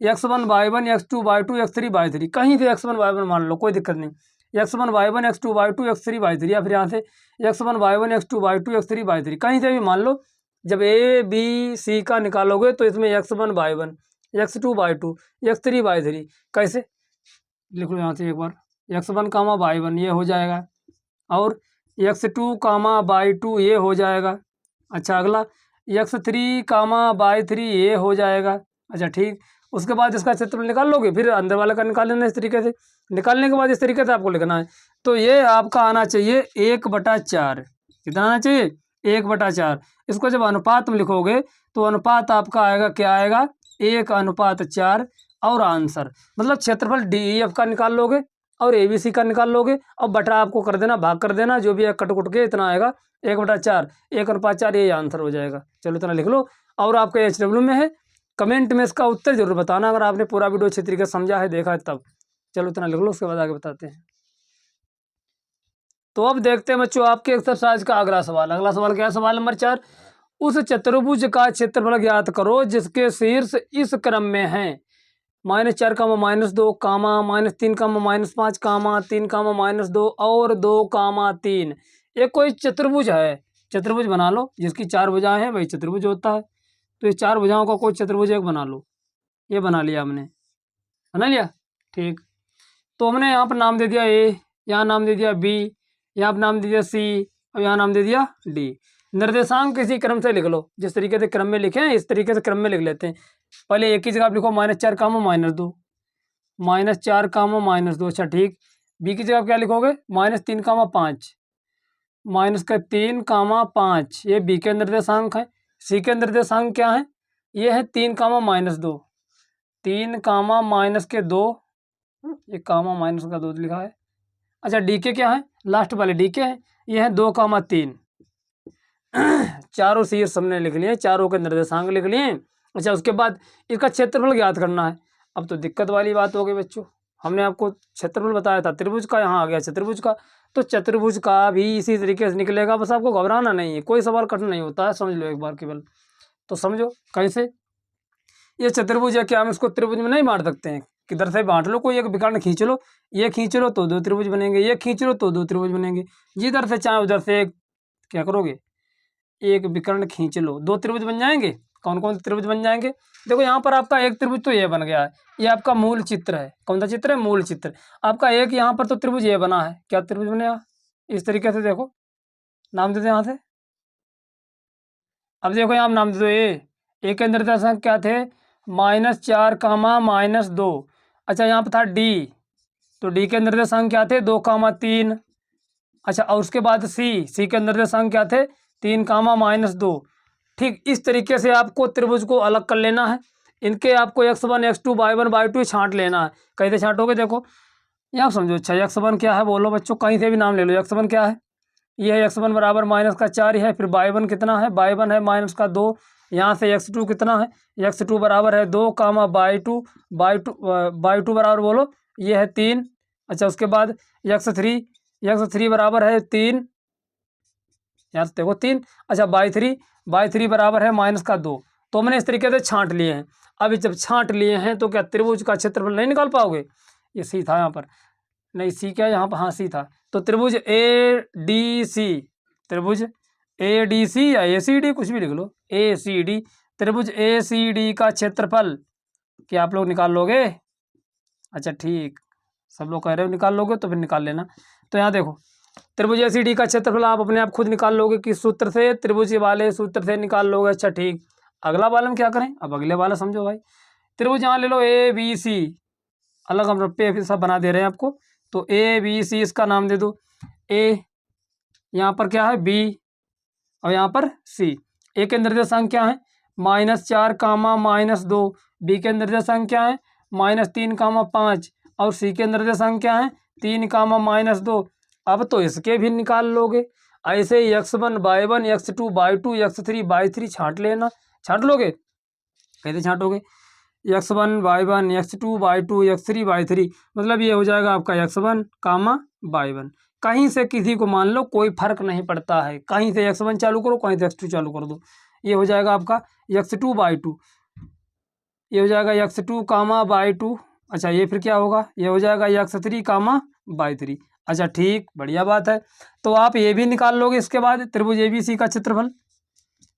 x1 y1 x2 y2 x3 y3, कहीं से x1 y1 मान लो, कोई दिक्कत नहीं। x1 y1 x2 y2 x3 y3, या फिर यहाँ से x1 y1 x2 y2 x3 y3, कहीं से भी मान लो। जब ए बी सी का निकालोगे तो इसमें x1 y1 x2 y2 x3 y3, कैसे लिख लो यहाँ से एक बार, x1 कामा y1 ये हो जाएगा, और x2 कामा y2 ये हो जाएगा। अच्छा, अगला x3 कामा y3 ये हो जाएगा। अच्छा ठीक, उसके बाद इसका क्षेत्रफल निकाल लोगे, फिर अंदर वाले का निकाल लेना। इस तरीके से निकालने के बाद इस तरीके से आपको लिखना है। तो ये आपका आना चाहिए 1/4। कितना आना चाहिए? 1/4। इसको जब अनुपात में लिखोगे तो अनुपात आपका आएगा, क्या आएगा? 1/4। और आंसर मतलब क्षेत्रफल डी ई एफ का निकाल लोगे और ए बी सी का निकाल लोगे, और बटा आपको कर देना, भाग कर देना, जो भी है कट कुट के इतना आएगा 1/4, 1/4, ये आंसर हो जाएगा। चलो इतना लिख लो। और आपका HW में है, कमेंट में इसका उत्तर जरूर बताना अगर आपने पूरा वीडियो अच्छी तरीके से समझा है, देखा है तब। चलो इतना लिख लो, उसके बाद आगे बताते हैं। तो अब देखते हैं बच्चों आपके एक्सरसाइज का अगला सवाल। अगला सवाल क्या है? सवाल नंबर 4, उस चतुर्भुज का क्षेत्रफल ज्ञात करो जिसके शीर्ष इस क्रम में हैं: -4, -2, -3, -5, -3, -2 और 2, 3। एक कोई चतुर्भुज है, चतुर्भुज बना लो जिसकी 4 भुजाएं हैं, वही चतुर्भुज होता है। तो ये 4 भुजाओं का कोई चतुर्भुज एक बना लो। ये बना लिया हमने, बना लिया, ठीक। तो हमने यहाँ पर नाम दे दिया ए, यहाँ नाम दे दिया बी, यहाँ पर नाम दे दिया सी, और यहाँ नाम दे दिया डी। निर्देशांक किसी क्रम से लिख लो, जिस तरीके से क्रम में लिखे हैं इस तरीके से क्रम में लिख लेते हैं। पहले एक ही जगह आप लिखो -4, -2, -4, -2। अच्छा ठीक। बी की जगह क्या लिखोगे? -3, -5, -3, 5। ये बी के निर्देशांक है। सी के निर्देशांक क्या है? ये है 3, -2, 3, -2, ये -2 लिखा है। अच्छा, डी के क्या है? लास्ट वाले डी के हैं, ये है 2, 3। चारों शीर्ष हमने लिख लिए, चारों के निर्देशांक लिख लिए। अच्छा, उसके बाद इसका क्षेत्रफल ज्ञात करना है। अब तो दिक्कत वाली बात हो गई बच्चों, हमने आपको क्षेत्रफल बताया था त्रिभुज का, यहाँ आ गया चतुर्भुज का। तो चतुर्भुज का भी इसी तरीके से निकलेगा, बस आपको घबराना नहीं है, कोई सवाल कठिन नहीं होता है, समझ लो एक बार केवल। तो समझो कैसे। ये चतुर्भुज है, क्या हम इसको त्रिभुज में नहीं बांट सकते हैं? किधर से बांट लो, कोई एक विकर्ण खींच लो, ये खींच लो तो 2 त्रिभुज बनेंगे, ये खींच लो तो 2 त्रिभुज बनेंगे। जिधर से चाहे उधर से क्या करोगे? एक विकर्ण खींच लो, 2 त्रिभुज बन जाएंगे। कौन कौन से त्रिभुज बन जाएंगे? देखो यहाँ पर आपका एक त्रिभुज तो ये बन गया है, ये आपका मूल चित्र है। कौन सा चित्र है? मूल चित्र। आपका एक यहाँ पर तो त्रिभुज ये बना है, क्या त्रिभुज बनेगा? इस तरीके से देखो, नाम दे दो यहाँ से। अब देखो यहाँ नाम दे दो ए के निर्देशांक क्या थे? -4, -2। अच्छा, यहाँ पर था डी, तो डी के निर्देशांक क्या थे? 2, 3। अच्छा, और उसके बाद सी के निर्देशांक क्या थे? 3, -2। ठीक इस तरीके से आपको त्रिभुज को अलग कर लेना है। इनके आपको x1 x2 y1 y2 छांट लेना है। कैसे छांटोगे? देखो यहाँ समझो। अच्छा, x1 क्या है बोलो बच्चों, कहीं से भी नाम ले लो। x1 क्या है? ये है x1 बराबर -4 है। फिर y1 कितना है? y1 है -2। यहाँ से x2 कितना है? x2 बराबर है 2, y2 y2 बराबर बोलो, ये है 3। अच्छा, उसके बाद x3 बराबर है 3, यहाँ देखो 3। अच्छा, y3 बराबर है -2। तो हमने इस तरीके से छांट लिए हैं। अभी जब छांट लिए हैं तो क्या त्रिभुज का क्षेत्रफल नहीं निकाल पाओगे? ये सी था यहाँ पर, नहीं सी क्या यहाँ पर, हाँ सी था। तो त्रिभुज ए डी सी, त्रिभुज ए डी सी या ए सी डी, कुछ भी लिख लो, ए सी डी। त्रिभुज ए सी डी का क्षेत्रफल क्या आप लोग निकाल लोगे? अच्छा ठीक, सब लोग कह रहे हो निकाल लोगे तो फिर निकाल लेना। तो यहाँ देखो त्रिभुज एसीडी का क्षेत्रफल आप अपने आप खुद निकाल लोगे किस सूत्र से, त्रिभुज वाले सूत्र से निकाल लोगे। अच्छा ठीक, अगला वाला हम क्या करें, अब अगले वाला समझो भाई। त्रिभुज यहाँ ले लो ए बी सी, अलग हम रप्पे सब बना दे रहे हैं आपको। तो ए बी सी इसका नाम दे दो, ए यहाँ पर क्या है बी और यहाँ पर सी। ए के निर्देशांक क्या है -4 कामा -2, बी के निर्देशांक क्या है -3 कामा 5 और सी के निर्देशांक क्या है 3 कामा -2। अब तो इसके भी निकाल लोगे। ऐसे ही x1 y1 x2 y2 x3 y3 छांट लेना, छांट लोगे, कैसे छांटोगे, x1 y1 x2 y2 x3 y3, मतलब ये हो जाएगा आपका x1 कामा y1। कहीं से किसी को मान लो, कोई फर्क नहीं पड़ता है, कहीं से x1 चालू करो, कहीं से x2 चालू कर दो। ये हो जाएगा आपका x2 y2, ये हो जाएगा x2 कामा y2। अच्छा ये फिर क्या होगा, ये हो जाएगा x3 कामा y3। अच्छा ठीक, बढ़िया बात है। तो आप ये भी निकाल लोगे। इसके बाद त्रिभुज ए बी सी का क्षेत्रफल,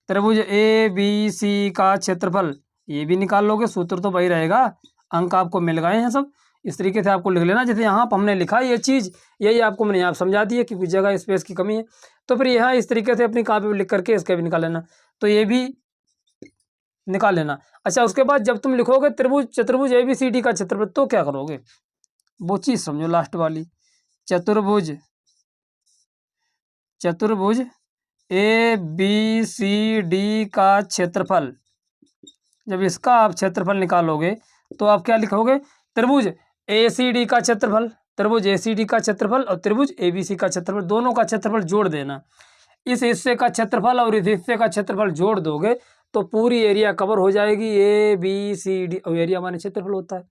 त्रिभुज ए बी सी का क्षेत्रफल ये भी निकाल लोगे। सूत्र तो वही रहेगा, अंक आपको मिल गए हैं सब। इस तरीके से आपको लिख लेना, जैसे यहाँ पर हमने लिखा ये चीज़, यही आपको मैंने यहाँ समझा दी है क्योंकि जगह स्पेस की कमी है। तो फिर यहाँ इस तरीके से अपनी कॉपी पर लिख करके इसका भी निकाल लेना, तो ये भी निकाल लेना। अच्छा उसके बाद जब तुम लिखोगे त्रिभुज चतुर्भुज ए बी सी डी का क्षेत्रफल, तो क्या करोगे, वो चीज़ समझो लास्ट वाली। चतुर्भुज चतुर्भुज ए बी सी डी का क्षेत्रफल, जब इसका आप क्षेत्रफल निकालोगे तो आप क्या लिखोगे, त्रिभुज ए सी डी का क्षेत्रफल, त्रिभुज ए सी डी का क्षेत्रफल और त्रिभुज ए बी सी का क्षेत्रफल, दोनों का क्षेत्रफल जोड़ देना। इस हिस्से का क्षेत्रफल और इस हिस्से का क्षेत्रफल जोड़ दोगे तो पूरी एरिया कवर हो जाएगी ए बी सी डी, और एरिया माने क्षेत्रफल होता है,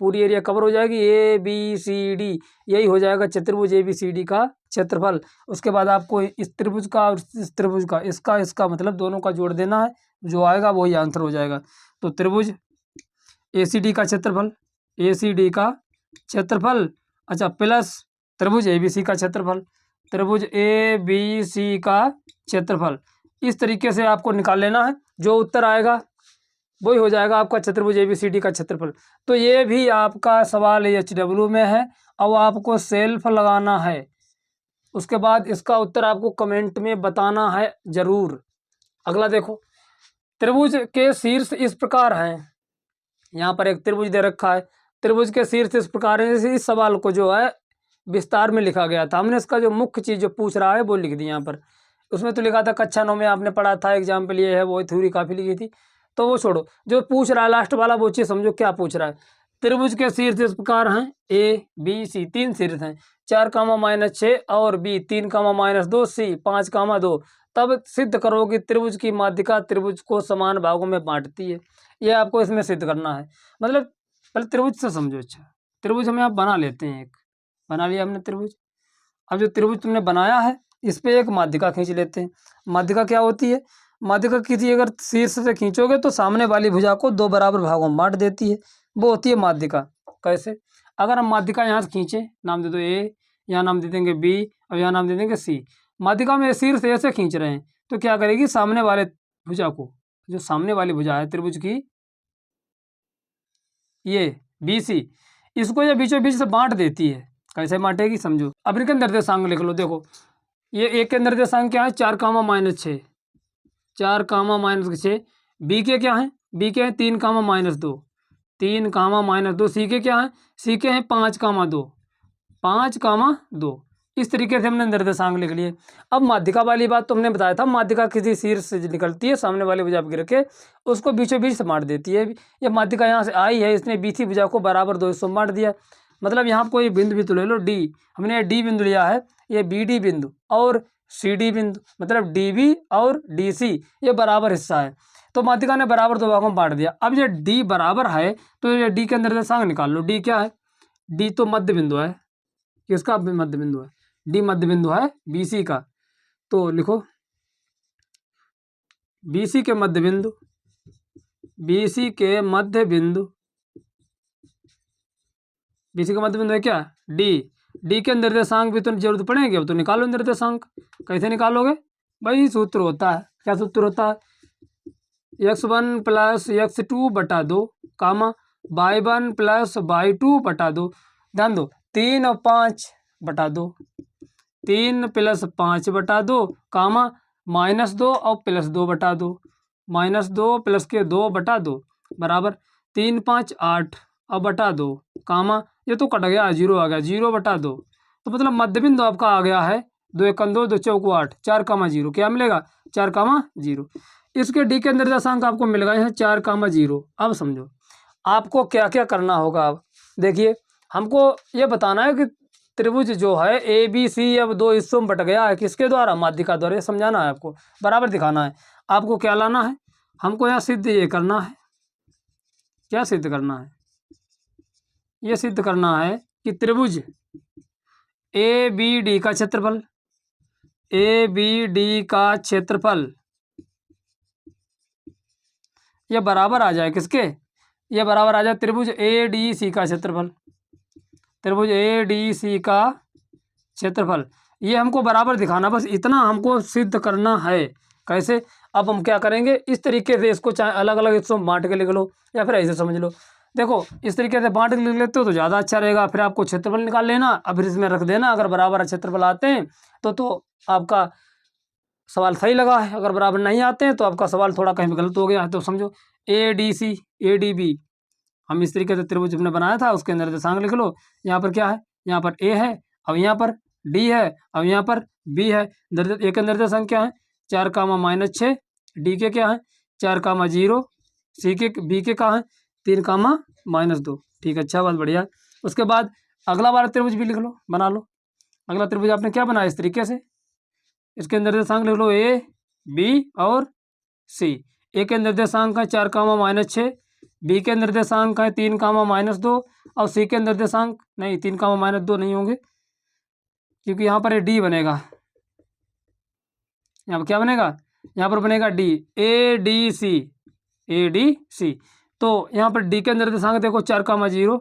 पूरी एरिया कवर हो जाएगी ए बी सी डी, यही हो जाएगा चतुर्भुज ए बी सी डी का क्षेत्रफल। उसके बाद आपको इस त्रिभुज का और इस त्रिभुज का इसका मतलब दोनों का जोड़ देना है, जो आएगा वही आंसर हो जाएगा। तो त्रिभुज ए सी डी का क्षेत्रफल, ए सी डी का क्षेत्रफल, अच्छा प्लस त्रिभुज ए बी सी का क्षेत्रफल, त्रिभुज ए बी सी का क्षेत्रफल, इस तरीके से आपको निकाल लेना है। जो उत्तर आएगा वही हो जाएगा आपका चतुर्भुज ए बी सी डी का क्षेत्रफल। तो ये भी आपका सवाल HW में है, अब आपको सेल्फ लगाना है। उसके बाद इसका उत्तर आपको कमेंट में बताना है ज़रूर। अगला देखो, त्रिभुज के शीर्ष इस प्रकार हैं, यहाँ पर एक त्रिभुज दे रखा है, त्रिभुज के शीर्ष इस प्रकार है। जैसे इस सवाल को जो है विस्तार में लिखा गया था, हमने इसका जो मुख्य चीज़ जो पूछ रहा है वो लिख दी यहाँ पर। उसमें तो लिखा था कक्षा 9 में आपने पढ़ा था, एग्जाम्पल ये है, वो थ्योरी काफ़ी लिखी थी, तो वो छोड़ो। जो पूछ रहा है लास्ट वाला वो चीज़ समझो क्या पूछ रहा है। त्रिभुज के शीर्ष इस प्रकार हैं, ए बी सी, 3 शीर्ष हैं, 4 कामा -6 और बी 3 कामा -2, सी 5 कामा 2। तब सिद्ध करो कि त्रिभुज की माध्यिका त्रिभुज को समान भागों में बांटती है। ये आपको इसमें सिद्ध करना है। मतलब पहले त्रिभुज से समझो। अच्छा त्रिभुज हमें आप बना लेते हैं, एक बना लिया हमने त्रिभुज। अब जो त्रिभुज तुमने बनाया है इस पे एक माध्यिका खींच लेते हैं। माध्यिका क्या होती है, माध्यिका किसी अगर शीर्ष से खींचोगे तो सामने वाली भुजा को 2 बराबर भागों में बांट देती है, वो होती है माध्यिका। कैसे, अगर हम माध्यिका यहाँ से खींचें, नाम दे दो ए, यहाँ नाम दे देंगे बी और यहाँ नाम दे देंगे सी। माध्यिका में शीर्ष ऐसे खींच रहे हैं तो क्या करेगी, सामने वाले भुजा को, जो सामने वाली भुजा है त्रिभुज की ये बी सी, इसको ये बीचों बीच से बांट देती है। कैसे बांटेगी समझो। अब इनके निर्देशांक लिख लो। देखो ये एक के निर्देशांक क्या है, 4 कामा -6, 4 कामा -6। बी के क्या हैं, बी के हैं 3 कामा -2, 3 कामा -2। सी के क्या हैं, सी के हैं 5 कामा 2, 5 कामा 2। इस तरीके से हमने निर्देशांक लिख लिए। अब माध्यिका वाली बात तो हमने बताया था, माध्यिका किसी शीर्ष से निकलती है, सामने वाली भुजा पर गिर के उसको बीचों बीच से बांट देती है। ये माध्यिका यहाँ से आई है, इसने बीसी भुजा को बराबर 2 हिस्सों में बांट दिया। मतलब यहाँ कोई बिंदु भी तो ले लो डी, हमने डी बिंदु लिया है, ये बी डी बिंदु और सी डी बिंदु, मतलब डी बी और डी सी ये बराबर हिस्सा है। तो माध्यिका ने बराबर 2 भागों में बांट दिया। अब ये डी बराबर है तो ये डी के निर्देशांक निकाल लो। डी क्या है, डी तो मध्य बिंदु है, किसका मध्य बिंदु है, डी मध्य बिंदु है बी सी का। तो लिखो बी सी के मध्य बिंदु, बी सी के मध्य बिंदु, बी सी का मध्य बिंदु है क्या, डी। डी के निर्देशांक भी तो जरूरत पड़ेंगे, अब तो निकालो निर्देशांक। कैसे निकालोगे भाई, सूत्र होता है, क्या सूत्र होता है, x1 + x2 बटा 2 कामा y1 + y2 बटा 2। ध्यान दो 3 और 5 बटा 2, 3 प्लस 5/2 कामा -2 और +2/2 -2 प्लस के 2/2 बराबर 3 5 8 और बटा 2 कामा ये तो कट गया, 0 आ गया, 0/2। तो मतलब मध्य बिंदु आपका आ गया है 2 एकम 2 2 चौको 8 4, 0 क्या मिलेगा 4, 0। इसके डी के निर्देशांक आपको मिल गए हैं 4, 0। अब समझो आपको क्या क्या करना होगा। अब देखिए हमको ये बताना है कि त्रिभुज जो है ए बी सी अब दो हिस्सों में बट गया है, किसके द्वारा, माध्यिका द्वारा। ये समझाना है आपको, बराबर दिखाना है। आपको क्या लाना है, हमको यहाँ सिद्ध ये करना है। क्या सिद्ध करना है, ये सिद्ध करना है कि त्रिभुज ए बी डी का क्षेत्रफल, ए बी डी का क्षेत्रफल ये बराबर आ जाए किसके, ये बराबर आ जाए त्रिभुज ए डी सी का क्षेत्रफल। त्रिभुज ए डी सी का क्षेत्रफल ये हमको बराबर दिखाना, बस इतना हमको सिद्ध करना है। कैसे, अब हम क्या करेंगे, इस तरीके से इसको चाहे अलग अलग हिस्सों में बांट के लिख लो या फिर ऐसे समझ लो। देखो इस तरीके से बांट के लिख लेते हो तो ज़्यादा अच्छा रहेगा। फिर आपको क्षेत्रफल निकाल लेना, अब फिर इसमें रख देना। अगर बराबर क्षेत्रफल आते हैं तो आपका सवाल सही लगा है, अगर बराबर नहीं आते हैं तो आपका सवाल थोड़ा कहीं भी गलत हो गया है। तो समझो A D C A D B, हम इस तरीके से त्रिभुज हमने बनाया था, उसके निर्देशांक लिख लो। यहाँ पर क्या है, यहाँ पर ए है, अब यहाँ पर डी है, अब यहाँ पर बी है। ए के निर्देशांक क्या है 4, -6, डी के क्या है 4, 0, सी के बी के क्या है 3, -2। ठीक है, अच्छा बात, बढ़िया। उसके बाद अगला वाला त्रिभुज भी लिख लो, बना लो। अगला त्रिभुज आपने क्या बनाया इस तरीके से, इसके निर्देशांक लिख लो ए बी और सी। ए के निर्देशांक है 4, -6, बी के निर्देशांक है 3, -2 और सी के निर्देशांक नहीं 3, -2 नहीं होंगे, क्योंकि यहाँ पर डी बनेगा। यहाँ पर क्या बनेगा, यहाँ पर बनेगा D, A D C, A D C. तो यहाँ पर डी के निर्देशांक देखो 4, 0,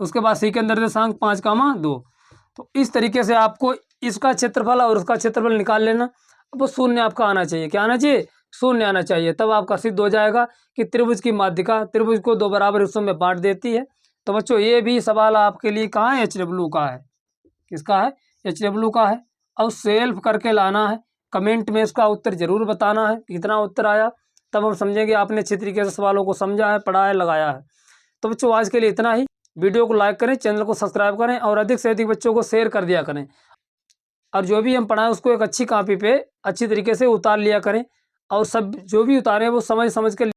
उसके बाद सी के निर्देशांक 5, 2। तो इस तरीके से आपको इसका क्षेत्रफल और उसका क्षेत्रफल निकाल लेना। अब वो शून्य आपका आना चाहिए, क्या आना चाहिए, शून्य आना चाहिए। तब आपका सिद्ध हो जाएगा कि त्रिभुज की माध्यिका त्रिभुज को दो बराबर हिस्सों में बांट देती है। तो बच्चों ये भी सवाल आपके लिए कहाँ है, HW का है। किसका है, HW का है। और सेल्फ करके लाना है, कमेंट में इसका उत्तर जरूर बताना है कितना उत्तर आया, तब हम समझेंगे आपने अच्छी तरीके से सवालों को समझा है, पढ़ा है, लगाया है। तो बच्चों आज के लिए इतना ही। वीडियो को लाइक करें, चैनल को सब्सक्राइब करें और अधिक से अधिक बच्चों को शेयर कर दिया करें। और जो भी हम पढ़ाएं उसको एक अच्छी कॉपी पे अच्छी तरीके से उतार लिया करें, और सब जो भी उतारें वो समझ समझ के